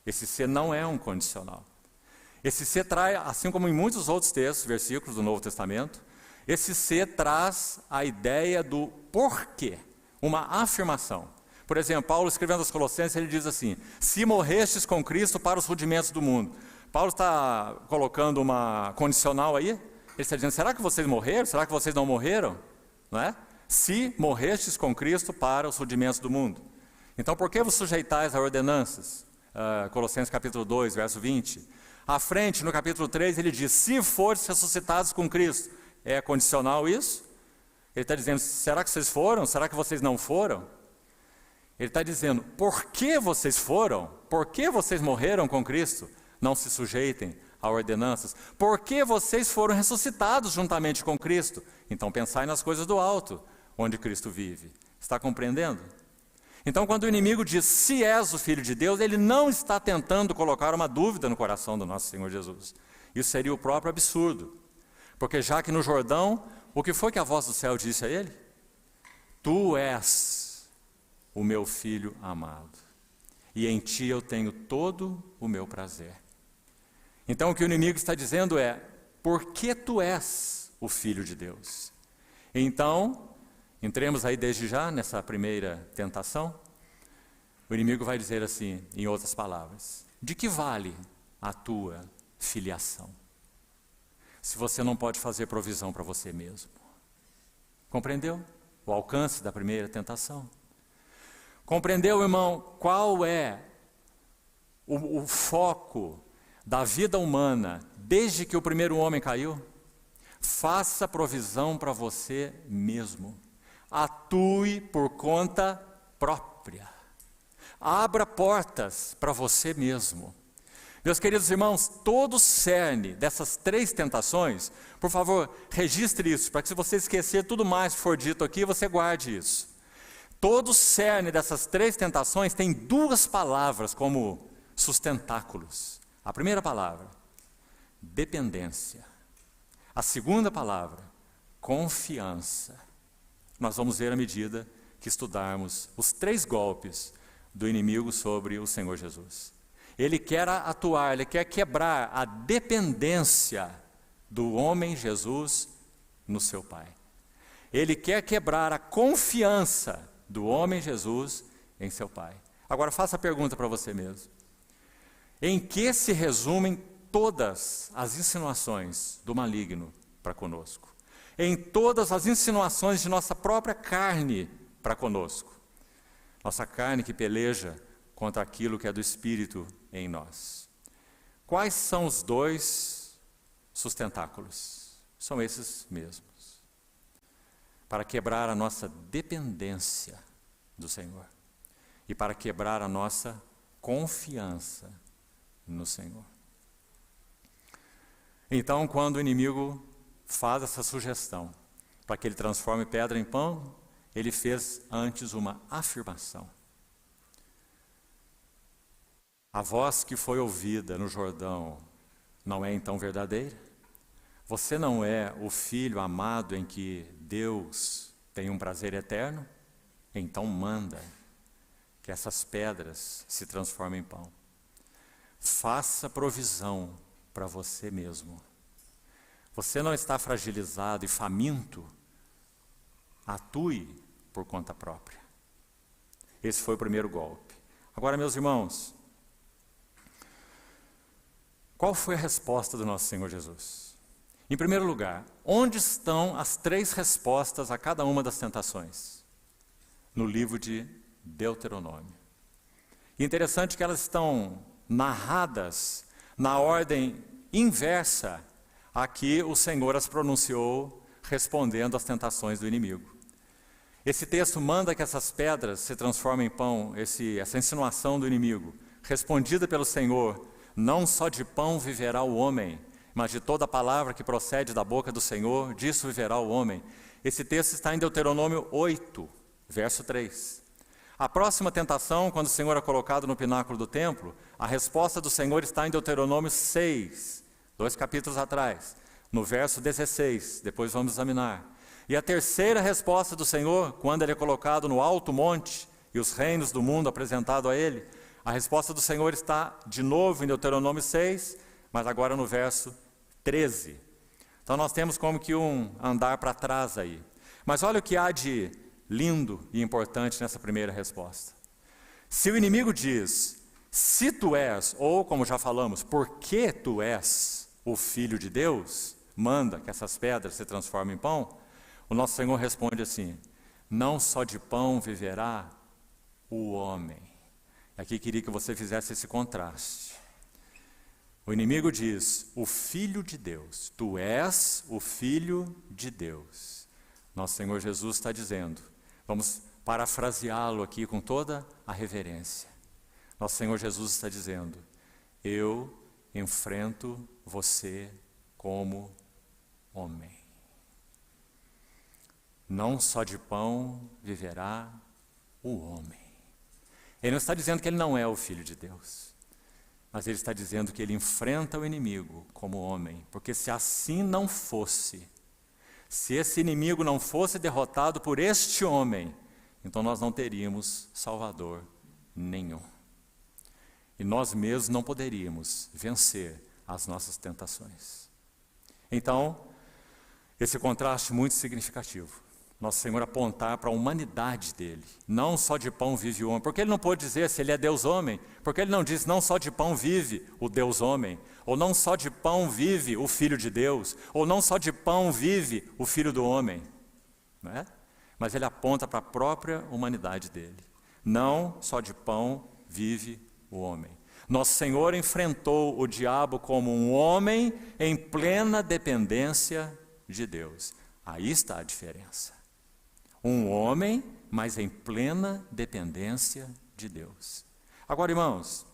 Esse ser não é um condicional. Esse ser traz, assim como em muitos outros textos, versículos do Novo Testamento, esse ser traz a ideia do porquê, uma afirmação. Por exemplo, Paulo escrevendo aos Colossenses, ele diz assim, se morrestes com Cristo para os rudimentos do mundo. Paulo está colocando uma condicional aí, ele está dizendo, será que vocês morreram? Será que vocês não morreram? Não é? Se morrestes com Cristo para os rudimentos do mundo. Então, por que vos sujeitais a ordenanças? Colossenses capítulo 2, verso 20. À frente, no capítulo 3, ele diz, se fores ressuscitados com Cristo. É condicional isso? Ele está dizendo, será que vocês foram? Será que vocês não foram? Ele está dizendo, por que vocês foram? Por que vocês morreram com Cristo? Não se sujeitem a ordenanças. Por que vocês foram ressuscitados juntamente com Cristo? Então pensai nas coisas do alto, onde Cristo vive. Está compreendendo? Então quando o inimigo diz, se és o Filho de Deus, ele não está tentando colocar uma dúvida no coração do nosso Senhor Jesus. Isso seria o próprio absurdo. Porque já que no Jordão, o que foi que a voz do céu disse a ele? Tu és o meu Filho amado, e em ti eu tenho todo o meu prazer. Então o que o inimigo está dizendo é, porque tu és o Filho de Deus? Então, entremos aí desde já nessa primeira tentação. O inimigo vai dizer assim, em outras palavras, de que vale a tua filiação, se você não pode fazer provisão para você mesmo? Compreendeu o alcance da primeira tentação? Compreendeu, irmão, qual é o foco da vida humana desde que o primeiro homem caiu? Faça provisão para você mesmo. Atue por conta própria. Abra portas para você mesmo. Meus queridos irmãos, todo o cerne dessas 3 tentações, por favor, registre isso, para que se você esquecer tudo mais que for dito aqui, você guarde isso. Todo o cerne dessas 3 tentações tem 2 palavras como sustentáculos. A primeira palavra, dependência. A segunda palavra, confiança. Nós vamos ver à medida que estudarmos os 3 golpes do inimigo sobre o Senhor Jesus. Ele quer atuar, ele quer quebrar a dependência do homem Jesus no seu Pai. Ele quer quebrar a confiança do homem Jesus em seu Pai. Agora faça a pergunta para você mesmo. Em que se resumem todas as insinuações do maligno para conosco? Em todas as insinuações de nossa própria carne para conosco? Nossa carne que peleja contra aquilo que é do Espírito em nós. Quais são os 2 sustentáculos? São esses mesmos. Para quebrar a nossa dependência do Senhor e para quebrar a nossa confiança no Senhor. Então, quando o inimigo faz essa sugestão para que ele transforme pedra em pão, ele fez antes uma afirmação. A voz que foi ouvida no Jordão não é então verdadeira? Você não é o filho amado em que Deus tem um prazer eterno? Então manda que essas pedras se transformem em pão. Faça provisão para você mesmo. Você não está fragilizado e faminto? Atue por conta própria. Esse foi o primeiro golpe. Agora, meus irmãos, qual foi a resposta do nosso Senhor Jesus? Em primeiro lugar, onde estão as 3 respostas a cada uma das tentações? No livro de Deuteronômio. E interessante que elas estão narradas na ordem inversa a que o Senhor as pronunciou respondendo às tentações do inimigo. Esse texto manda que essas pedras se transformem em pão, essa insinuação do inimigo, respondida pelo Senhor: não só de pão viverá o homem, mas de toda palavra que procede da boca do Senhor, disso viverá o homem. Esse texto está em Deuteronômio 8, verso 3. A próxima tentação, quando o Senhor é colocado no pináculo do templo, a resposta do Senhor está em Deuteronômio 6, 2 capítulos atrás, no verso 16, depois vamos examinar. E a terceira resposta do Senhor, quando ele é colocado no alto monte e os reinos do mundo apresentado a ele, a resposta do Senhor está de novo em Deuteronômio 6, mas agora no verso 13. Então nós temos como que um andar para trás aí. Mas olha o que há de lindo e importante nessa primeira resposta. Se o inimigo diz, se tu és, ou como já falamos, porque tu és o Filho de Deus, manda que essas pedras se transformem em pão, o nosso Senhor responde assim: não só de pão viverá o homem. Aqui queria que você fizesse esse contraste. O inimigo diz, o Filho de Deus, tu és o Filho de Deus. Nosso Senhor Jesus está dizendo, vamos parafraseá-lo aqui com toda a reverência. Nosso Senhor Jesus está dizendo, eu enfrento você como homem. Não só de pão viverá o homem. Ele não está dizendo que ele não é o Filho de Deus, mas ele está dizendo que ele enfrenta o inimigo como homem, porque se assim não fosse, se esse inimigo não fosse derrotado por este homem, então nós não teríamos Salvador nenhum. E nós mesmos não poderíamos vencer as nossas tentações. Então, esse contraste muito significativo. Nosso Senhor apontar para a humanidade dele. Não só de pão vive o homem. Porque ele não pôde dizer se ele é Deus-homem. Porque ele não diz não só de pão vive o Deus-homem. Ou não só de pão vive o Filho de Deus. Ou não só de pão vive o Filho do homem. Não é? Mas ele aponta para a própria humanidade dele. Não só de pão vive o homem. Nosso Senhor enfrentou o diabo como um homem em plena dependência de Deus. Aí está a diferença. Um homem, mas em plena dependência de Deus. Agora, irmãos,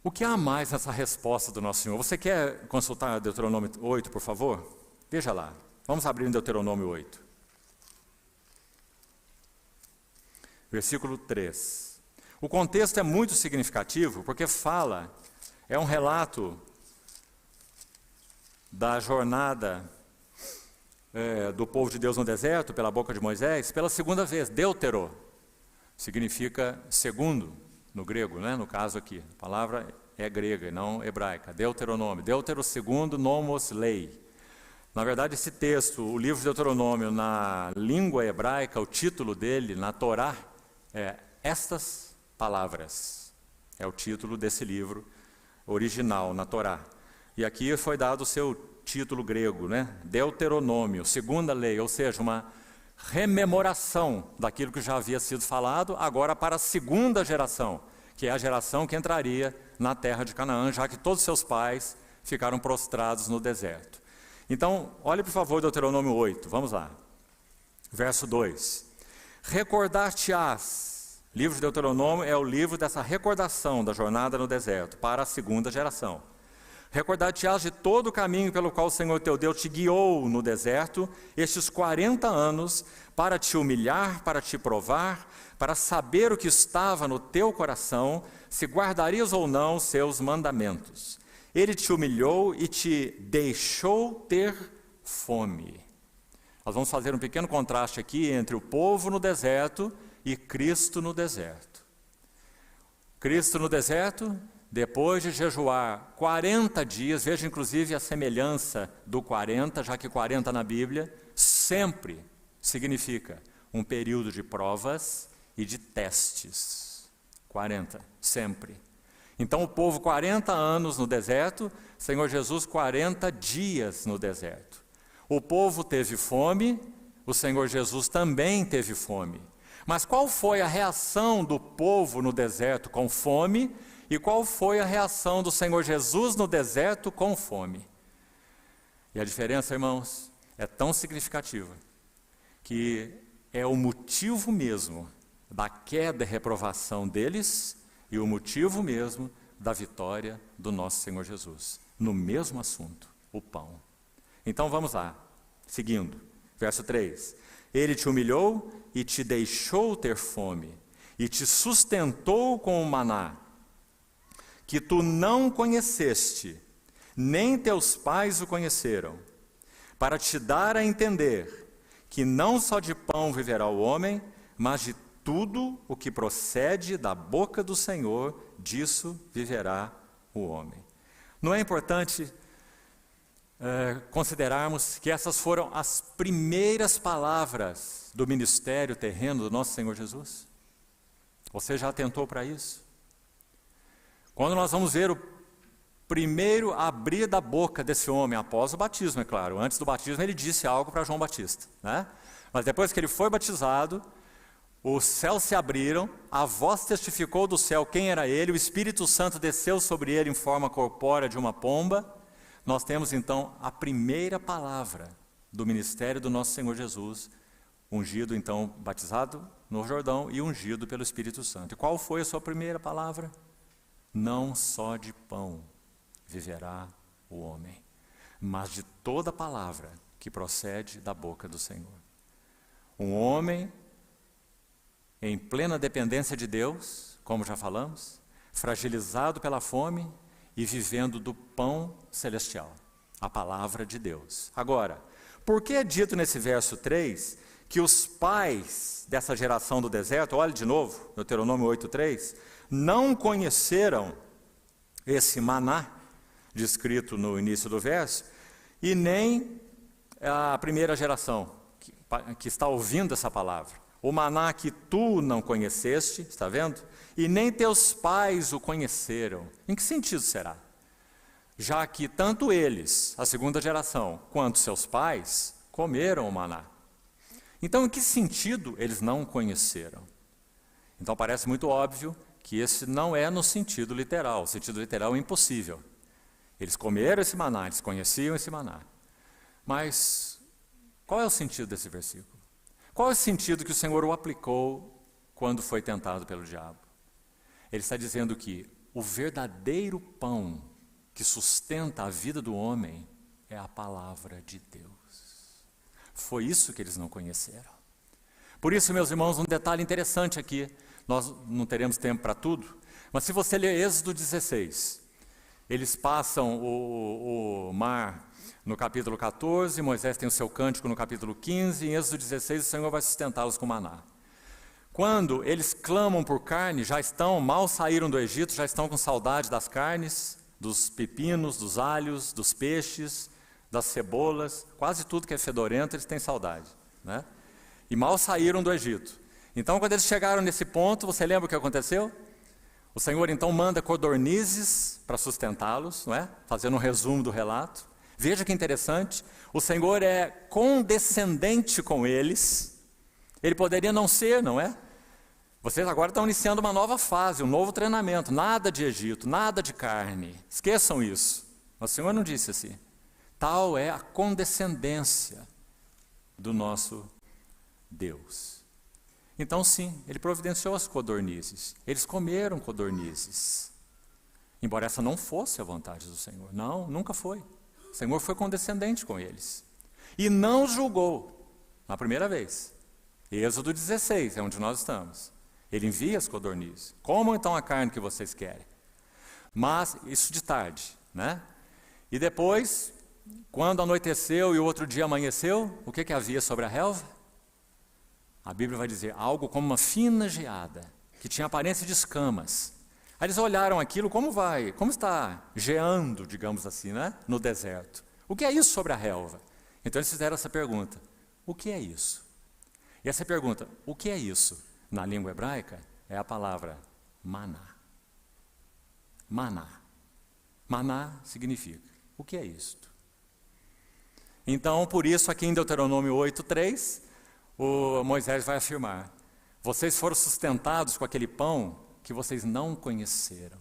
o que há mais nessa resposta do nosso Senhor? Você quer consultar Deuteronômio 8, por favor? Veja lá. Vamos abrir em Deuteronômio 8. versículo 3. O contexto é muito significativo porque é um relato da jornada do povo de Deus no deserto, pela boca de Moisés, pela segunda vez. Deutero significa segundo, no grego, né? No caso aqui. A palavra é grega e não hebraica. Deuteronômio. Deutero segundo, nomos, lei. Na verdade, esse texto, o livro de Deuteronômio, na língua hebraica, o título dele, na Torá, é Estas Palavras. É o título desse livro original, na Torá. E aqui foi dado o seu título grego, né? Deuteronômio, segunda lei, ou seja, uma rememoração daquilo que já havia sido falado, agora para a segunda geração, que é a geração que entraria na terra de Canaã, já que todos seus pais ficaram prostrados no deserto. Então, olhe por favor Deuteronômio 8, vamos lá. Verso 2. Recordar-te-ás. Livro de Deuteronômio é o livro dessa recordação da jornada no deserto, para a segunda geração. Recordar-te-ás de todo o caminho pelo qual o Senhor teu Deus te guiou no deserto, estes 40 anos, para te humilhar, para te provar, para saber o que estava no teu coração, se guardarias ou não seus mandamentos. Ele te humilhou e te deixou ter fome. Nós vamos fazer um pequeno contraste aqui entre o povo no deserto e Cristo no deserto. Cristo no deserto, depois de jejuar 40 dias, veja inclusive a semelhança do 40, já que 40 na Bíblia, sempre significa um período de provas e de testes. 40, sempre. Então o povo 40 anos no deserto, Senhor Jesus 40 dias no deserto. O povo teve fome, o Senhor Jesus também teve fome. Mas qual foi a reação do povo no deserto com fome? E qual foi a reação do Senhor Jesus no deserto com fome? E a diferença, irmãos, é tão significativa que é o motivo mesmo da queda e reprovação deles e o motivo mesmo da vitória do nosso Senhor Jesus. No mesmo assunto, o pão. Então vamos lá, seguindo, verso 3. Ele te humilhou e te deixou ter fome, e te sustentou com o maná, que tu não conheceste, nem teus pais o conheceram, para te dar a entender que não só de pão viverá o homem, mas de tudo o que procede da boca do Senhor, disso viverá o homem. Não é importante considerarmos que essas foram as primeiras palavras do ministério terreno do nosso Senhor Jesus? Você já atentou para isso? Quando nós vamos ver o primeiro abrir da boca desse homem, após o batismo, é claro. Antes do batismo ele disse algo para João Batista, né? Mas depois que ele foi batizado, os céus se abriram, a voz testificou do céu quem era ele, o Espírito Santo desceu sobre ele em forma corpórea de uma pomba. Nós temos então a primeira palavra do ministério do nosso Senhor Jesus, ungido então, batizado no Jordão e ungido pelo Espírito Santo. E qual foi a sua primeira palavra? Não só de pão viverá o homem, mas de toda palavra que procede da boca do Senhor. Um homem em plena dependência de Deus, como já falamos, fragilizado pela fome e vivendo do pão celestial, a palavra de Deus. Agora, por que é dito nesse verso 3 que os pais dessa geração do deserto, olhe de novo, Deuteronômio 8:3, não conheceram esse maná, descrito no início do verso, e nem a primeira geração que está ouvindo essa palavra. O maná que tu não conheceste, está vendo? E nem teus pais o conheceram. Em que sentido será? Já que tanto eles, a segunda geração, quanto seus pais, comeram o maná. Então, em que sentido eles não conheceram? Então, parece muito óbvio que esse não é no sentido literal. O sentido literal é impossível. Eles comeram esse maná, eles conheciam esse maná. Mas qual é o sentido desse versículo? Qual é o sentido que o Senhor o aplicou quando foi tentado pelo diabo? Ele está dizendo que o verdadeiro pão que sustenta a vida do homem é a palavra de Deus. Foi isso que eles não conheceram. Por isso, meus irmãos, um detalhe interessante aqui, nós não teremos tempo para tudo, mas se você ler Êxodo 16, eles passam o mar no capítulo 14, Moisés tem o seu cântico no capítulo 15, em Êxodo 16 o Senhor vai sustentá-los com maná. Quando eles clamam por carne, mal saíram do Egito, já estão com saudade das carnes, dos pepinos, dos alhos, dos peixes, das cebolas, quase tudo que é fedorento eles têm saudade, né? E mal saíram do Egito. Então, quando eles chegaram nesse ponto, você lembra o que aconteceu? O Senhor então manda codornizes para sustentá-los, não é? Fazendo um resumo do relato. Veja que interessante, o Senhor é condescendente com eles. Ele poderia não ser, não é? Vocês agora estão iniciando uma nova fase, um novo treinamento. Nada de Egito, nada de carne. Esqueçam isso. Mas o Senhor não disse assim. Tal é a condescendência do nosso Deus. Então sim, Ele providenciou as codornizes. Eles comeram codornizes. Embora essa não fosse a vontade do Senhor. Não, nunca foi. O Senhor foi condescendente com eles. E não julgou na primeira vez. Êxodo 16 é onde nós estamos. Ele envia as codornizes. Comam então a carne que vocês querem. Mas, isso de tarde, né? E depois, quando anoiteceu e o outro dia amanheceu, o que havia sobre a relva? A Bíblia vai dizer algo como uma fina geada, que tinha aparência de escamas. Aí eles olharam aquilo, como está geando, digamos assim, né? No deserto. O que é isso sobre a relva? Então eles fizeram essa pergunta, o que é isso? E essa pergunta, o que é isso? Na língua hebraica, é a palavra maná. Maná. Maná significa, o que é isto? Então, por isso, aqui em Deuteronômio 8:3, o Moisés vai afirmar, vocês foram sustentados com aquele pão que vocês não conheceram,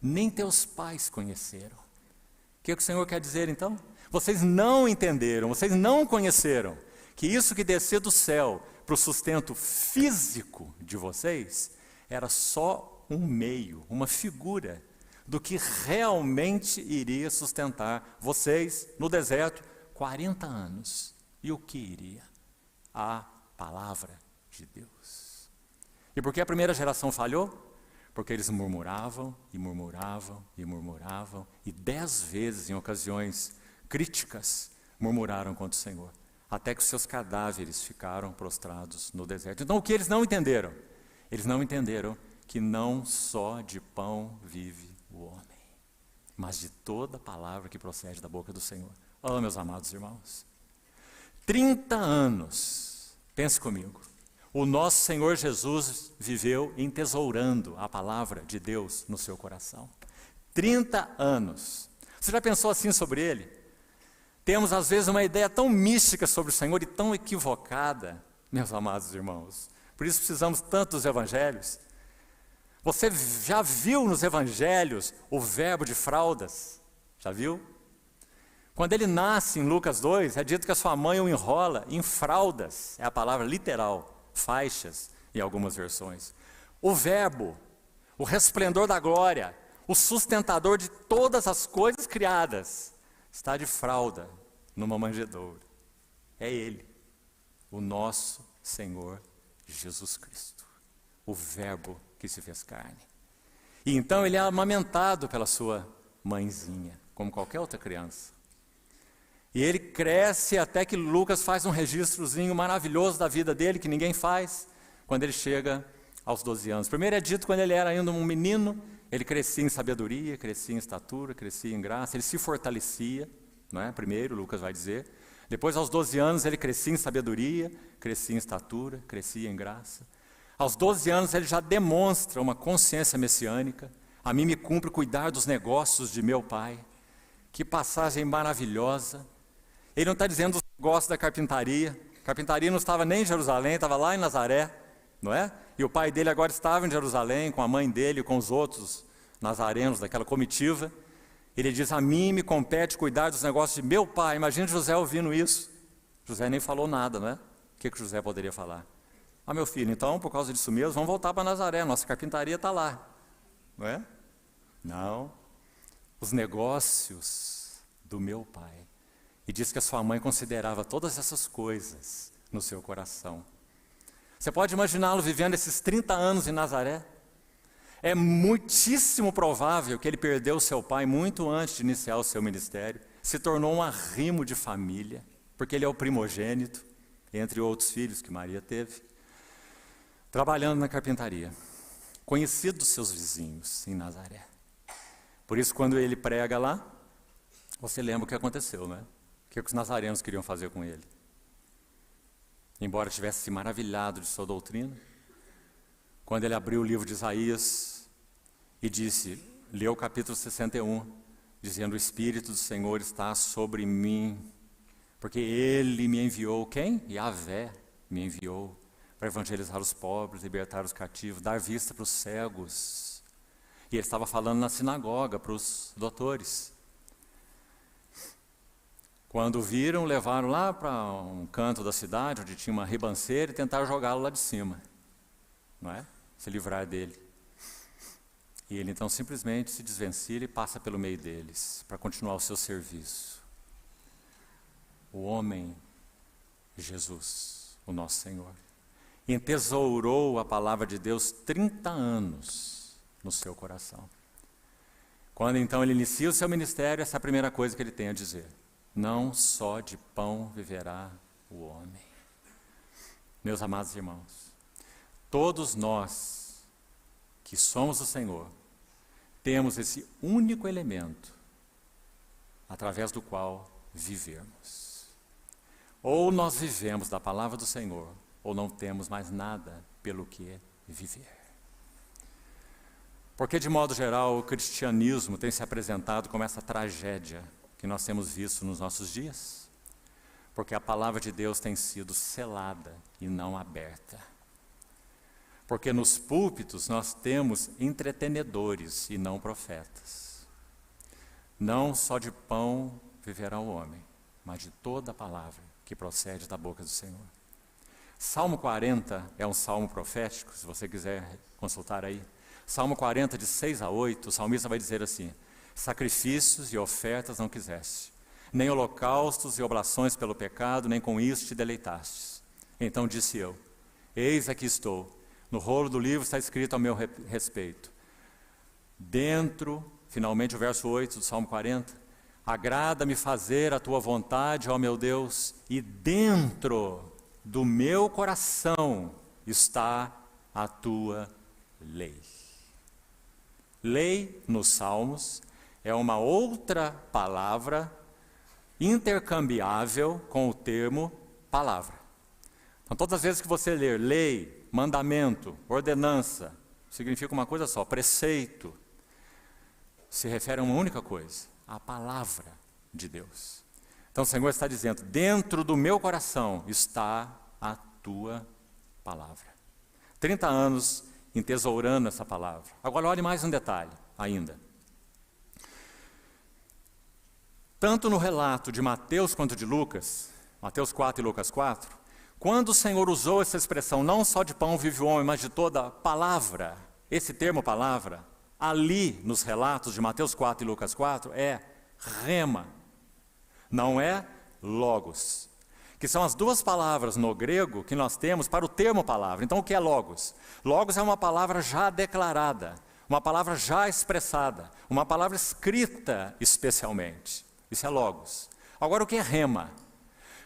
nem teus pais conheceram. O que o Senhor quer dizer então? Vocês não entenderam, vocês não conheceram, que isso que descia do céu para o sustento físico de vocês, era só um meio, uma figura, do que realmente iria sustentar vocês no deserto 40 anos. E o que iria? A palavra de Deus. E por que a primeira geração falhou? Porque eles murmuravam, e murmuravam, e murmuravam, e 10 vezes, em ocasiões críticas, murmuraram contra o Senhor, até que os seus cadáveres ficaram prostrados no deserto. Então, o que eles não entenderam? Eles não entenderam que não só de pão vive o homem, mas de toda palavra que procede da boca do Senhor. Oh, meus amados irmãos, 30 anos, pense comigo, o nosso Senhor Jesus viveu entesourando a palavra de Deus no seu coração. 30 anos. Você já pensou assim sobre ele? Temos às vezes uma ideia tão mística sobre o Senhor e tão equivocada, meus amados irmãos. Por isso precisamos tanto dos evangelhos. Você já viu nos evangelhos o verbo de fraldas? Já viu? Quando ele nasce em Lucas 2, é dito que a sua mãe o enrola em fraldas, é a palavra literal, faixas em algumas versões. O verbo, o resplendor da glória, o sustentador de todas as coisas criadas, está de fralda numa manjedoura. É Ele, o nosso Senhor Jesus Cristo, o verbo que se fez carne. E então ele é amamentado pela sua mãezinha, como qualquer outra criança. E ele cresce até que Lucas faz um registrozinho maravilhoso da vida dele, que ninguém faz, quando ele chega aos 12 anos. Primeiro é dito quando ele era ainda um menino, ele crescia em sabedoria, crescia em estatura, crescia em graça, ele se fortalecia, não é? Primeiro, Lucas vai dizer. Depois, aos 12 anos, ele crescia em sabedoria, crescia em estatura, crescia em graça. Aos 12 anos, ele já demonstra uma consciência messiânica. A mim me cumpre cuidar dos negócios de meu pai. Que passagem maravilhosa. Ele não está dizendo os negócios da carpintaria. A carpintaria não estava nem em Jerusalém, estava lá em Nazaré, não é? E o pai dele agora estava em Jerusalém, com a mãe dele, com os outros nazarenos daquela comitiva. Ele diz, a mim me compete cuidar dos negócios de meu pai. Imagina José ouvindo isso. José nem falou nada, não é? O que José poderia falar? Ah, meu filho, então, por causa disso mesmo, vamos voltar para Nazaré, nossa carpintaria está lá. Não é? Não. Os negócios do meu pai. E diz que a sua mãe considerava todas essas coisas no seu coração. Você pode imaginá-lo vivendo esses 30 anos em Nazaré? É muitíssimo provável que ele perdeu seu pai muito antes de iniciar o seu ministério, se tornou um arrimo de família, porque ele é o primogênito, entre outros filhos que Maria teve, trabalhando na carpintaria, conhecido dos seus vizinhos em Nazaré. Por isso, quando ele prega lá, você lembra o que aconteceu, né? O que os nazarenos queriam fazer com ele? Embora tivesse se maravilhado de sua doutrina, quando ele abriu o livro de Isaías e disse, leu o capítulo 61, dizendo, o Espírito do Senhor está sobre mim, porque Ele me enviou, quem? Yahvé me enviou, para evangelizar os pobres, libertar os cativos, dar vista para os cegos. E ele estava falando na sinagoga para os doutores. Quando viram, levaram lá para um canto da cidade, onde tinha uma ribanceira, e tentaram jogá-lo lá de cima, não é? Se livrar dele. E ele então simplesmente se desvencilha e passa pelo meio deles, para continuar o seu serviço. O homem, Jesus, o nosso Senhor, entesourou a palavra de Deus 30 anos no seu coração. Quando então ele inicia o seu ministério, essa é a primeira coisa que ele tem a dizer. Não só de pão viverá o homem. Meus amados irmãos, todos nós que somos o Senhor, temos esse único elemento através do qual vivermos. Ou nós vivemos da palavra do Senhor, ou não temos mais nada pelo que viver. Porque, de modo geral, o cristianismo tem se apresentado como essa tragédia que nós temos visto nos nossos dias? Porque a palavra de Deus tem sido selada e não aberta. Porque nos púlpitos nós temos entretenedores e não profetas. Não só de pão viverá o homem, mas de toda a palavra que procede da boca do Senhor. Salmo 40 é um salmo profético, se você quiser consultar aí. Salmo 40, de 6 a 8, o salmista vai dizer assim, sacrifícios e ofertas não quiseste, nem holocaustos e oblações pelo pecado, nem com isso te deleitastes. Então disse eu, eis aqui estou, no rolo do livro está escrito a meu respeito. Dentro, finalmente o verso 8 do Salmo 40, agrada-me fazer a tua vontade, ó meu Deus, e dentro do meu coração está a tua lei. Lei, nos Salmos, é uma outra palavra intercambiável com o termo palavra. Então, todas as vezes que você ler lei, mandamento, ordenança, significa uma coisa só, preceito, se refere a uma única coisa, a palavra de Deus. Então o Senhor está dizendo, dentro do meu coração está a tua palavra. 30 anos entesourando essa palavra. Agora olhe mais um detalhe ainda. Tanto no relato de Mateus quanto de Lucas, Mateus 4 e Lucas 4, quando o Senhor usou essa expressão, não só de pão vive o homem, mas de toda palavra, esse termo palavra, ali nos relatos de Mateus 4 e Lucas 4, é rema, não é logos, que são as duas palavras no grego que nós temos para o termo palavra. Então o que é logos? Logos é uma palavra já declarada, uma palavra já expressada, uma palavra escrita especialmente. Isso é logos. Agora o que é rema?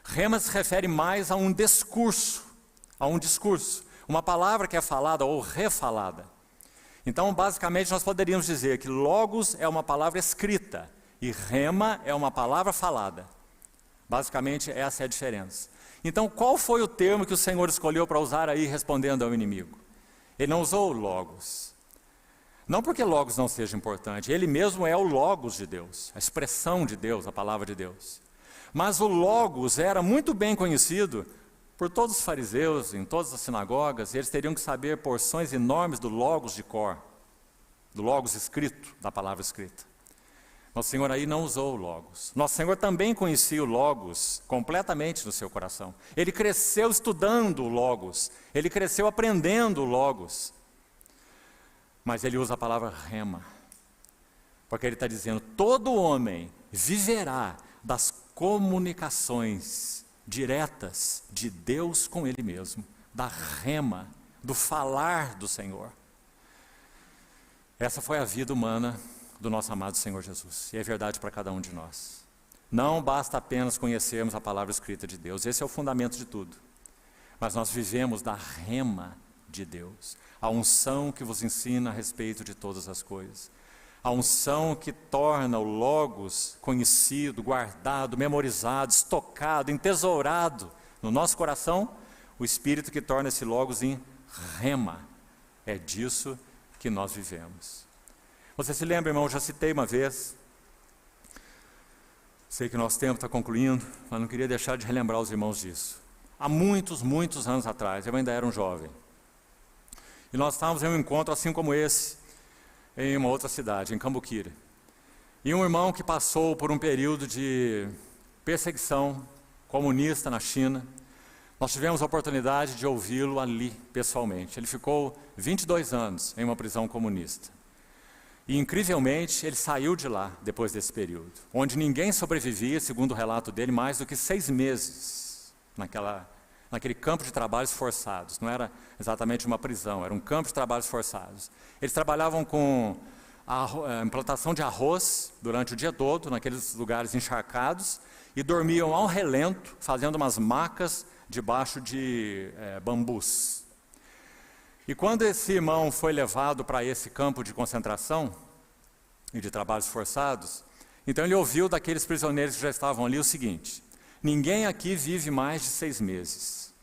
Rema se refere mais a um discurso, uma palavra que é falada ou refalada. Então, basicamente, nós poderíamos dizer que logos é uma palavra escrita e rema é uma palavra falada. Basicamente, essa é a diferença. Então, qual foi o termo que o Senhor escolheu para usar aí respondendo ao inimigo? Ele não usou logos. Não porque logos não seja importante, ele mesmo é o logos de Deus, a expressão de Deus, a palavra de Deus. Mas o logos era muito bem conhecido por todos os fariseus, em todas as sinagogas, e eles teriam que saber porções enormes do logos de cor, do logos escrito, da palavra escrita. Nosso Senhor aí não usou o logos. Nosso Senhor também conhecia o logos completamente no seu coração. Ele cresceu estudando o logos, ele cresceu aprendendo o logos. Mas ele usa a palavra rema, porque ele está dizendo, todo homem viverá das comunicações diretas de Deus com ele mesmo, da rema, do falar do Senhor. Essa foi a vida humana do nosso amado Senhor Jesus, e é verdade para cada um de nós. Não basta apenas conhecermos a palavra escrita de Deus, esse é o fundamento de tudo. Mas nós vivemos da rema de Deus, a unção que vos ensina a respeito de todas as coisas. A unção que torna o Logos conhecido, guardado, memorizado, estocado, entesourado no nosso coração, o Espírito que torna esse Logos em rema. É disso que nós vivemos. Você se lembra, irmão, eu já citei uma vez, sei que nosso tempo está concluindo, mas não queria deixar de relembrar os irmãos disso. Há muitos, muitos anos atrás, eu ainda era um jovem, e nós estávamos em um encontro assim como esse, em uma outra cidade, em Cambuquira. E um irmão que passou por um período de perseguição comunista na China, nós tivemos a oportunidade de ouvi-lo ali, pessoalmente. Ele ficou 22 anos em uma prisão comunista. E, incrivelmente, ele saiu de lá depois desse período, onde ninguém sobrevivia, segundo o relato dele, mais do que 6 meses naquele campo de trabalhos forçados. Não era exatamente uma prisão, era um campo de trabalhos forçados. Eles trabalhavam com a plantação de arroz durante o dia todo, naqueles lugares encharcados, e dormiam ao relento, fazendo umas macas debaixo de bambus. E quando esse irmão foi levado para esse campo de concentração e de trabalhos forçados, então ele ouviu daqueles prisioneiros que já estavam ali o seguinte: ninguém aqui vive mais de 6 meses.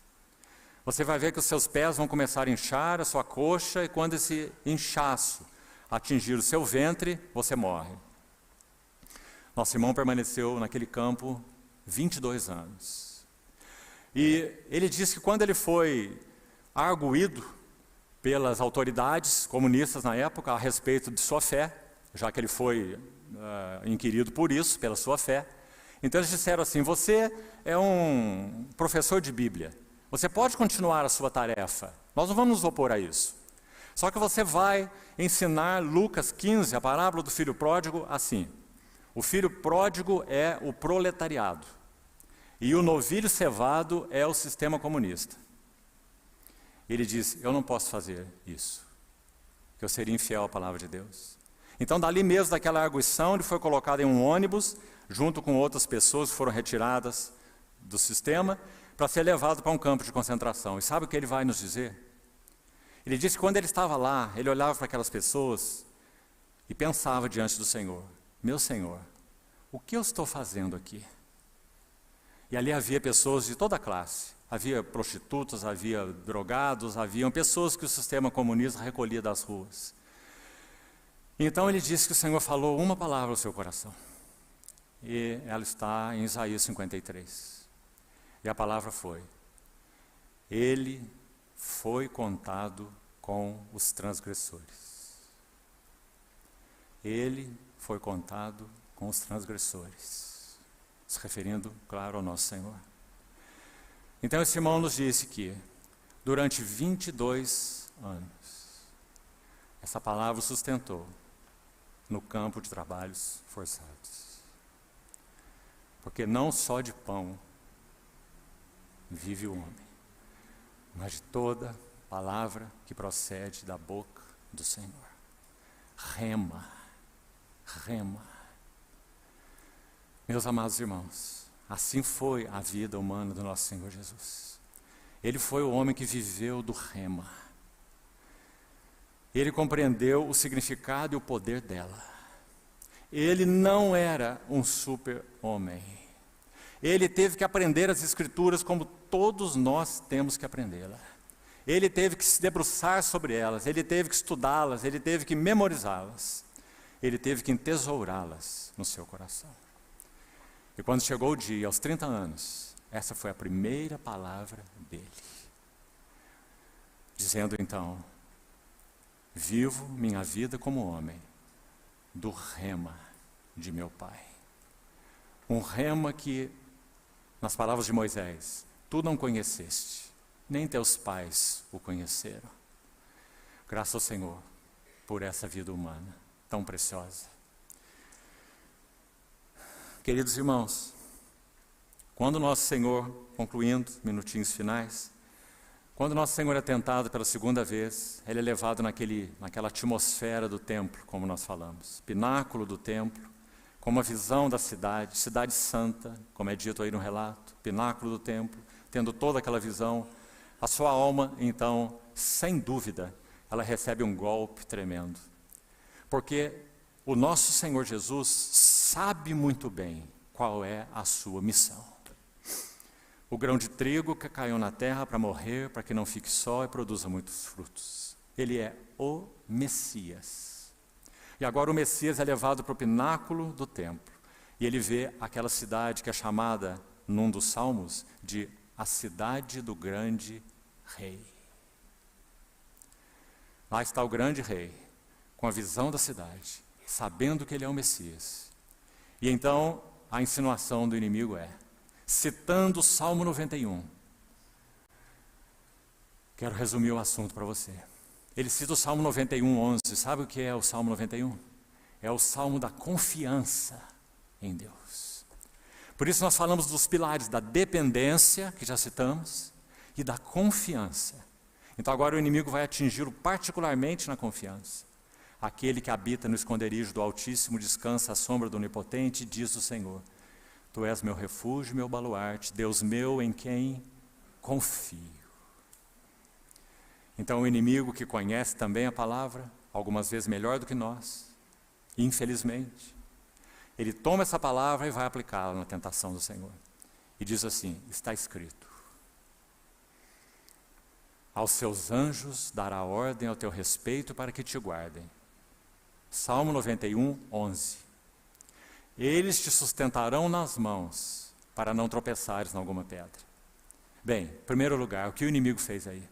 Você vai ver que os seus pés vão começar a inchar, a sua coxa, e quando esse inchaço atingir o seu ventre, você morre. Nosso irmão permaneceu naquele campo 22 anos. E ele disse que quando ele foi arguído pelas autoridades comunistas na época a respeito de sua fé, já que ele foi inquirido por isso, pela sua fé, então eles disseram assim: você é um professor de Bíblia, você pode continuar a sua tarefa, nós não vamos nos opor a isso. Só que você vai ensinar Lucas 15, a parábola do filho pródigo, assim: o filho pródigo é o proletariado, e o novilho cevado é o sistema comunista. Ele disse: eu não posso fazer isso, que eu seria infiel à palavra de Deus. Então, dali mesmo, daquela arguição, ele foi colocado em um ônibus, junto com outras pessoas que foram retiradas do sistema, para ser levado para um campo de concentração. E sabe o que ele vai nos dizer? Ele disse que quando ele estava lá, ele olhava para aquelas pessoas e pensava diante do Senhor: meu Senhor, o que eu estou fazendo aqui? E ali havia pessoas de toda a classe. Havia prostitutas, havia drogados, haviam pessoas que o sistema comunista recolhia das ruas. Então ele disse que o Senhor falou uma palavra ao seu coração. E ela está em Isaías 53. E a palavra foi: ele foi contado com os transgressores. Ele foi contado com os transgressores. Se referindo, claro, ao nosso Senhor. Então esse irmão nos disse que, durante 22 anos, essa palavra o sustentou no campo de trabalhos forçados. Porque não só de pão vive o homem, mas de toda palavra que procede da boca do Senhor. Rema, rema. Meus amados irmãos, assim foi a vida humana do nosso Senhor Jesus. Ele foi o homem que viveu do rema. Ele compreendeu o significado e o poder dela. Ele não era um super-homem. Ele teve que aprender as Escrituras como todos nós temos que aprendê-la. Ele teve que se debruçar sobre elas, ele teve que estudá-las, ele teve que memorizá-las. Ele teve que entesourá-las no seu coração. E quando chegou o dia, aos 30 anos, essa foi a primeira palavra dele. Dizendo então: vivo minha vida como homem, do rema de meu Pai. Um rema que, nas palavras de Moisés, tu não conheceste, nem teus pais o conheceram. Graças ao Senhor por essa vida humana tão preciosa. Queridos irmãos, quando nosso Senhor, concluindo, minutinhos finais, Quando nosso Senhor é tentado pela segunda vez, ele é levado naquela atmosfera do templo, como nós falamos, pináculo do templo, com uma visão da cidade, cidade santa, como é dito aí no relato, pináculo do templo, tendo toda aquela visão, a sua alma, então, sem dúvida, ela recebe um golpe tremendo. Porque o nosso Senhor Jesus sabe muito bem qual é a sua missão. O grão de trigo que caiu na terra para morrer, para que não fique só e produza muitos frutos. Ele é o Messias. E agora o Messias é levado para o pináculo do templo. E ele vê aquela cidade que é chamada, num dos salmos, de a cidade do grande rei. Lá está o grande rei, com a visão da cidade, sabendo que ele é o Messias. E então a insinuação do inimigo é, citando o Salmo 91, quero resumir o assunto para você. Ele cita o Salmo 91, 11. Sabe o que é o Salmo 91? É o Salmo da confiança em Deus. Por isso nós falamos dos pilares da dependência, que já citamos, e da confiança. Então agora o inimigo vai atingi-lo particularmente na confiança. Aquele que habita no esconderijo do Altíssimo descansa à sombra do Onipotente, diz o Senhor: Tu és meu refúgio, meu baluarte, Deus meu em quem confio. Então o inimigo que conhece também a palavra, algumas vezes melhor do que nós, infelizmente, ele toma essa palavra e vai aplicá-la na tentação do Senhor. E diz assim, está escrito: aos seus anjos dará ordem ao teu respeito para que te guardem. Salmo 91, 11. Eles te sustentarão nas mãos, para não tropeçares em alguma pedra. Bem, em primeiro lugar, o que o inimigo fez aí?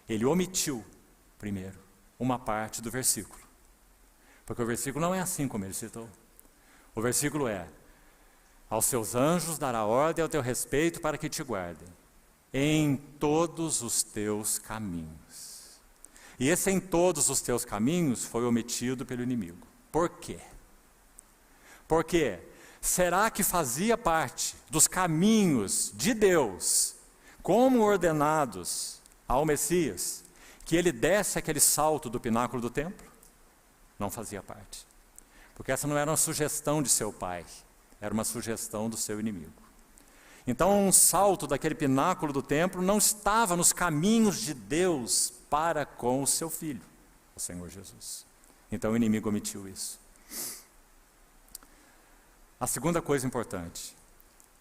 Ele omitiu, primeiro, uma parte do versículo. Porque o versículo não é assim como ele citou. O versículo é: aos seus anjos dará ordem ao teu respeito para que te guardem em todos os teus caminhos. E esse em todos os teus caminhos foi omitido pelo inimigo. Por quê? Porque será que fazia parte dos caminhos de Deus, como ordenados ao Messias, que ele desse aquele salto do pináculo do templo? Não fazia parte. Porque essa não era uma sugestão de seu pai, era uma sugestão do seu inimigo. Então um salto daquele pináculo do templo não estava nos caminhos de Deus para com o seu filho, o Senhor Jesus. Então o inimigo omitiu isso. A segunda coisa importante,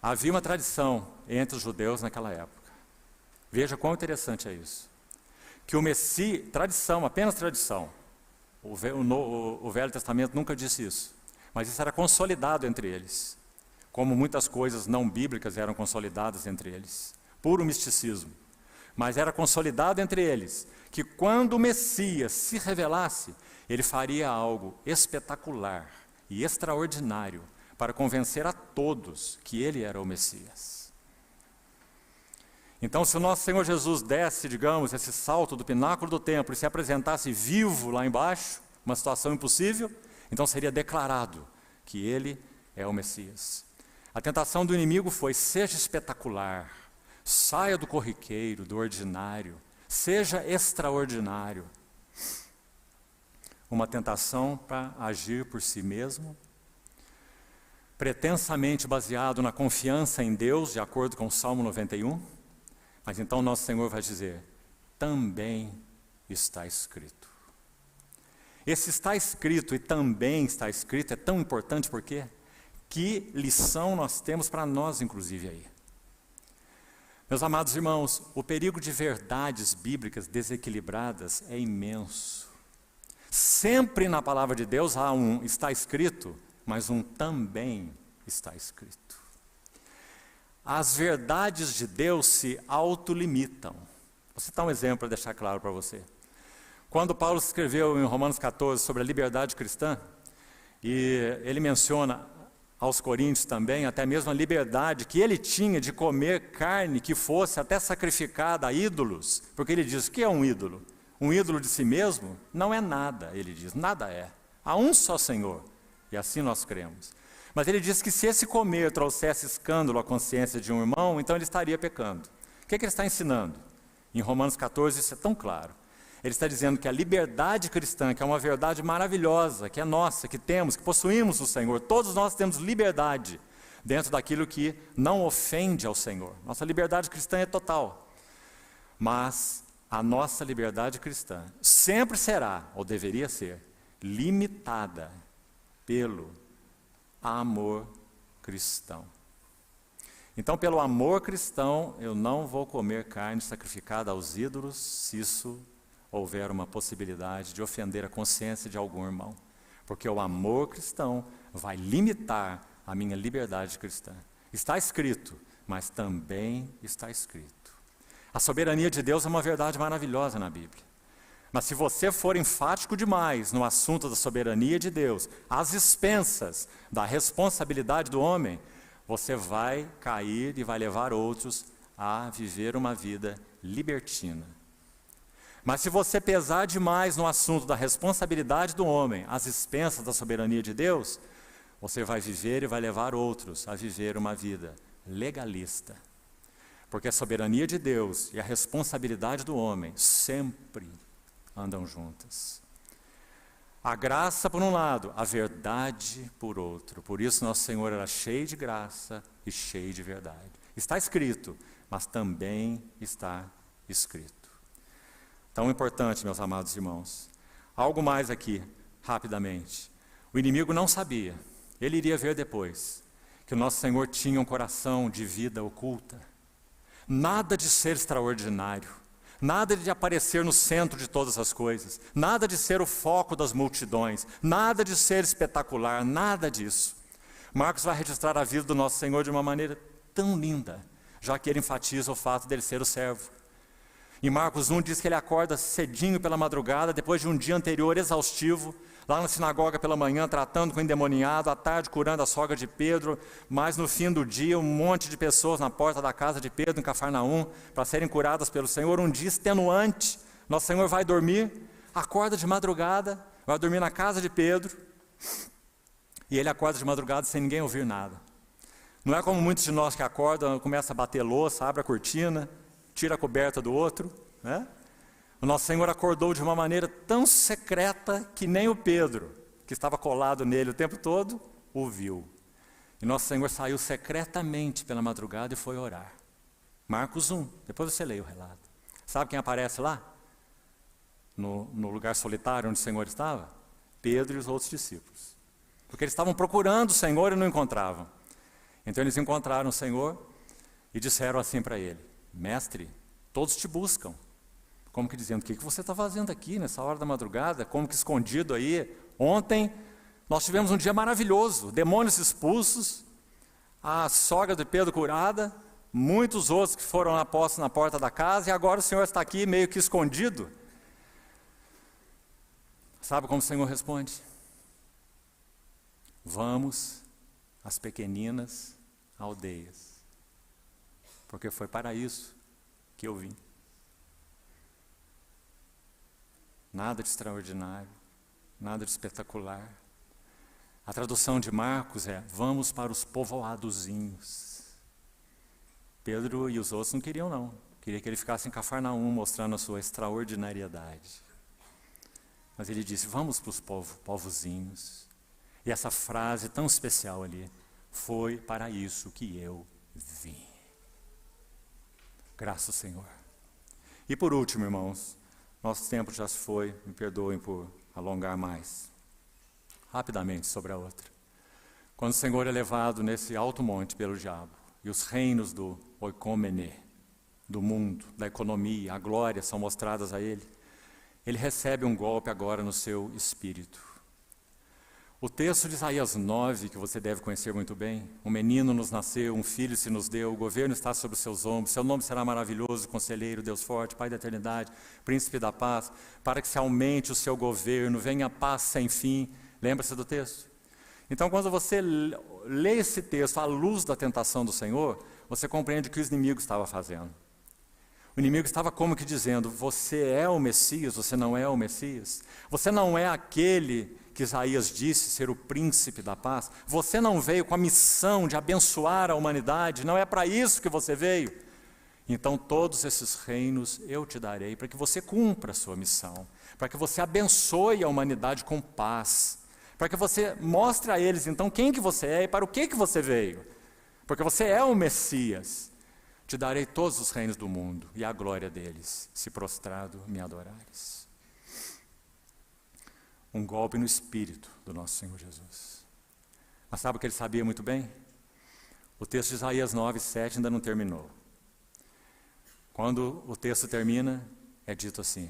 havia uma tradição entre os judeus naquela época. Veja quão interessante é isso. Que o Messias, tradição, apenas tradição, o Velho Testamento nunca disse isso, mas isso era consolidado entre eles, como muitas coisas não bíblicas eram consolidadas entre eles, puro misticismo, mas era consolidado entre eles, que quando o Messias se revelasse, ele faria algo espetacular e extraordinário, para convencer a todos que ele era o Messias. Então, se o nosso Senhor Jesus desse, digamos, esse salto do pináculo do templo e se apresentasse vivo lá embaixo, uma situação impossível, então seria declarado que ele é o Messias. A tentação do inimigo foi: seja espetacular, saia do corriqueiro, do ordinário, seja extraordinário. Uma tentação para agir por si mesmo, pretensamente baseado na confiança em Deus, de acordo com o Salmo 91, mas então nosso Senhor vai dizer: também está escrito. Esse está escrito e também está escrito é tão importante porque que lição nós temos para nós, inclusive, aí. Meus amados irmãos, o perigo de verdades bíblicas desequilibradas é imenso. Sempre na palavra de Deus há um está escrito, mas um também está escrito. As verdades de Deus se autolimitam. Vou citar um exemplo para deixar claro para você. Quando Paulo escreveu em Romanos 14 sobre a liberdade cristã, e ele menciona aos coríntios também, até mesmo a liberdade que ele tinha de comer carne que fosse até sacrificada a ídolos, porque ele diz: o que é um ídolo? Um ídolo de si mesmo? Não é nada, ele diz, nada é. Há um só Senhor. E assim nós cremos. Mas ele diz que se esse comer trouxesse escândalo à consciência de um irmão, então ele estaria pecando. O que ele está ensinando? Em Romanos 14 isso é tão claro. Ele está dizendo que a liberdade cristã, que é uma verdade maravilhosa, que é nossa, que temos, que possuímos o Senhor, todos nós temos liberdade dentro daquilo que não ofende ao Senhor. Nossa liberdade cristã é total. Mas a nossa liberdade cristã sempre será, ou deveria ser, limitada pelo amor cristão. Então, pelo amor cristão, eu não vou comer carne sacrificada aos ídolos, se isso houver uma possibilidade de ofender a consciência de algum irmão. Porque o amor cristão vai limitar a minha liberdade cristã. Está escrito, mas também está escrito. A soberania de Deus é uma verdade maravilhosa na Bíblia. Mas se você for enfático demais no assunto da soberania de Deus, às expensas da responsabilidade do homem, você vai cair e vai levar outros a viver uma vida libertina. Mas se você pesar demais no assunto da responsabilidade do homem, às expensas da soberania de Deus, você vai viver e vai levar outros a viver uma vida legalista. Porque a soberania de Deus e a responsabilidade do homem sempre andam juntas. A graça por um lado, a verdade por outro. Por isso nosso Senhor era cheio de graça e cheio de verdade. Está escrito, mas também está escrito. Tão importante, meus amados irmãos. Algo mais aqui, rapidamente. O inimigo não sabia, ele iria ver depois, que o nosso Senhor tinha um coração de vida oculta. Nada de ser extraordinário, nada de aparecer no centro de todas as coisas, nada de ser o foco das multidões, nada de ser espetacular, nada disso. Marcos vai registrar a vida do nosso Senhor de uma maneira tão linda, já que ele enfatiza o fato dele ser o servo. Em Marcos 1 diz que ele acorda cedinho pela madrugada, depois de um dia anterior exaustivo, lá na sinagoga pela manhã, tratando com o endemoniado, à tarde curando a sogra de Pedro, mas no fim do dia um monte de pessoas na porta da casa de Pedro, em Cafarnaum, para serem curadas pelo Senhor. Um dia extenuante, nosso Senhor vai dormir, acorda de madrugada, vai dormir na casa de Pedro, e ele acorda de madrugada sem ninguém ouvir nada. Não é como muitos de nós que acordam, começa a bater louça, abre a cortina, tira a coberta do outro, né? O nosso Senhor acordou de uma maneira tão secreta que nem o Pedro, que estava colado nele o tempo todo, o viu. E nosso Senhor saiu secretamente pela madrugada e foi orar. Marcos 1, depois você lê o relato. Sabe quem aparece lá? No lugar solitário onde o Senhor estava? Pedro e os outros discípulos. Porque eles estavam procurando o Senhor e não encontravam. Então eles encontraram o Senhor e disseram assim para ele: Mestre, todos te buscam. Como que dizendo, o que você está fazendo aqui nessa hora da madrugada? Como que escondido aí? Ontem nós tivemos um dia maravilhoso, demônios expulsos, a sogra de Pedro curada, muitos outros que foram apostos na porta da casa, e agora o Senhor está aqui meio que escondido. Sabe como o Senhor responde? Vamos às pequeninas aldeias, porque foi para isso que eu vim. Nada de extraordinário, nada de espetacular. A tradução de Marcos é: vamos para os povoadozinhos. Pedro e os outros não queriam não. Queria que ele ficasse em Cafarnaum, mostrando a sua extraordinariedade. Mas ele disse, vamos para os povozinhos. E essa frase tão especial ali: foi para isso que eu vim. Graças ao Senhor. E por último, irmãos, nosso tempo já se foi, me perdoem por alongar mais. Rapidamente sobre a outra. Quando o Senhor é levado nesse alto monte pelo diabo, e os reinos do oikomenê, do mundo, da economia, a glória são mostradas a ele, ele recebe um golpe agora no seu espírito. O texto de Isaías 9, que você deve conhecer muito bem: um menino nos nasceu, um filho se nos deu, o governo está sobre os seus ombros, seu nome será maravilhoso, conselheiro, Deus forte, Pai da eternidade, príncipe da paz, para que se aumente o seu governo, venha a paz sem fim. Lembra-se do texto? Então, quando você lê esse texto à luz da tentação do Senhor, você compreende o que o inimigo estava fazendo. O inimigo estava como que dizendo: você é o Messias, você não é o Messias. Você não é aquele que Isaías disse ser o príncipe da paz. Você não veio com a missão de abençoar a humanidade, não é para isso que você veio. Então todos esses reinos eu te darei para que você cumpra a sua missão, para que você abençoe a humanidade com paz, para que você mostre a eles então quem que você é e para o que você veio, porque você é o Messias. Te darei todos os reinos do mundo e a glória deles, se prostrado me adorares. Um golpe no espírito do nosso Senhor Jesus. Mas sabe o que ele sabia muito bem? O texto de Isaías 9:7 ainda não terminou. Quando o texto termina, é dito assim: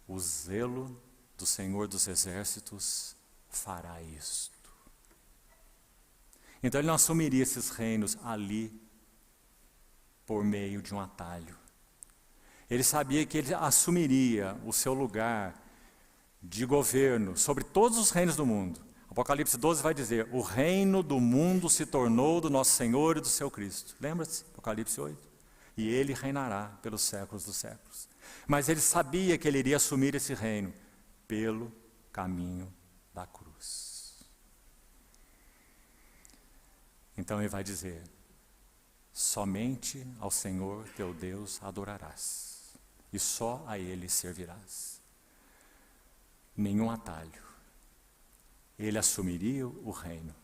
o zelo do Senhor dos Exércitos fará isto. Então ele não assumiria esses reinos ali por meio de um atalho. Ele sabia que ele assumiria o seu lugar de governo sobre todos os reinos do mundo. Apocalipse 12 vai dizer: o reino do mundo se tornou do nosso Senhor e do seu Cristo. Lembra-se? Apocalipse 8. E ele reinará pelos séculos dos séculos. Mas ele sabia que ele iria assumir esse reino pelo caminho da cruz. Então ele vai dizer: somente ao Senhor teu Deus adorarás, e só a Ele servirás. Nenhum atalho. Ele assumiria o reino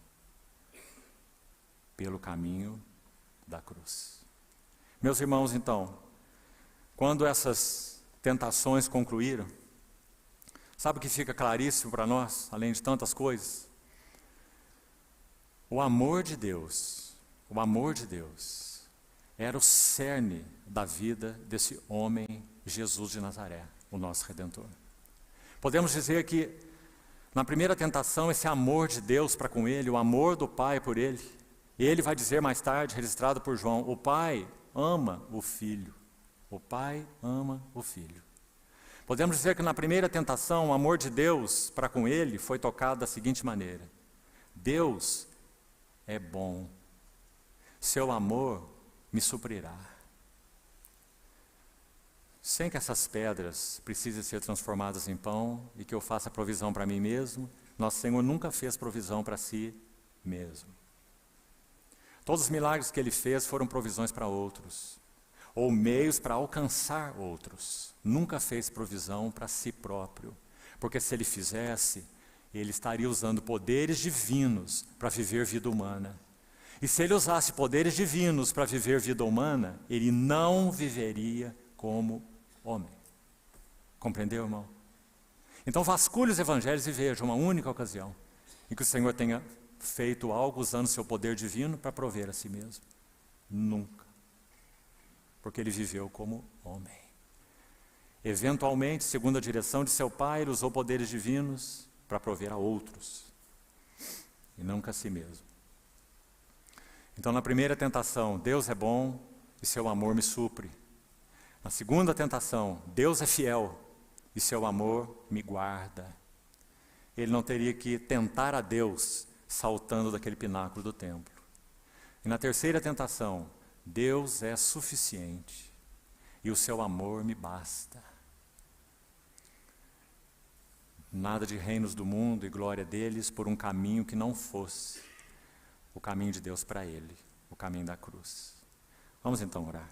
pelo caminho da cruz. Meus irmãos, então, quando essas tentações concluíram, sabe o que fica claríssimo para nós, além de tantas coisas? O amor de Deus era o cerne da vida desse homem, Jesus de Nazaré, o nosso Redentor. Podemos dizer que, na primeira tentação, esse amor de Deus para com ele, o amor do Pai por ele, e ele vai dizer mais tarde, registrado por João: o Pai ama o Filho. O Pai ama o Filho. Podemos dizer que na primeira tentação, o amor de Deus para com ele foi tocado da seguinte maneira: Deus é bom, seu amor me suprirá. Sem que essas pedras precisem ser transformadas em pão e que eu faça provisão para mim mesmo, nosso Senhor nunca fez provisão para si mesmo. Todos os milagres que ele fez foram provisões para outros, ou meios para alcançar outros. Nunca fez provisão para si próprio, porque se ele fizesse, ele estaria usando poderes divinos para viver vida humana. E se ele usasse poderes divinos para viver vida humana, ele não viveria como homem. Compreendeu, irmão? Então vasculhe os evangelhos e veja uma única ocasião em que o Senhor tenha feito algo usando seu poder divino para prover a si mesmo. Nunca. Porque ele viveu como homem. Eventualmente, segundo a direção de seu Pai, ele usou poderes divinos para prover a outros. E nunca a si mesmo. Então, na primeira tentação, Deus é bom e seu amor me supre. Na segunda tentação, Deus é fiel e seu amor me guarda. Ele não teria que tentar a Deus saltando daquele pináculo do templo. E na terceira tentação, Deus é suficiente e o seu amor me basta. Nada de reinos do mundo e glória deles por um caminho que não fosse o caminho de Deus para ele, o caminho da cruz. Vamos então orar.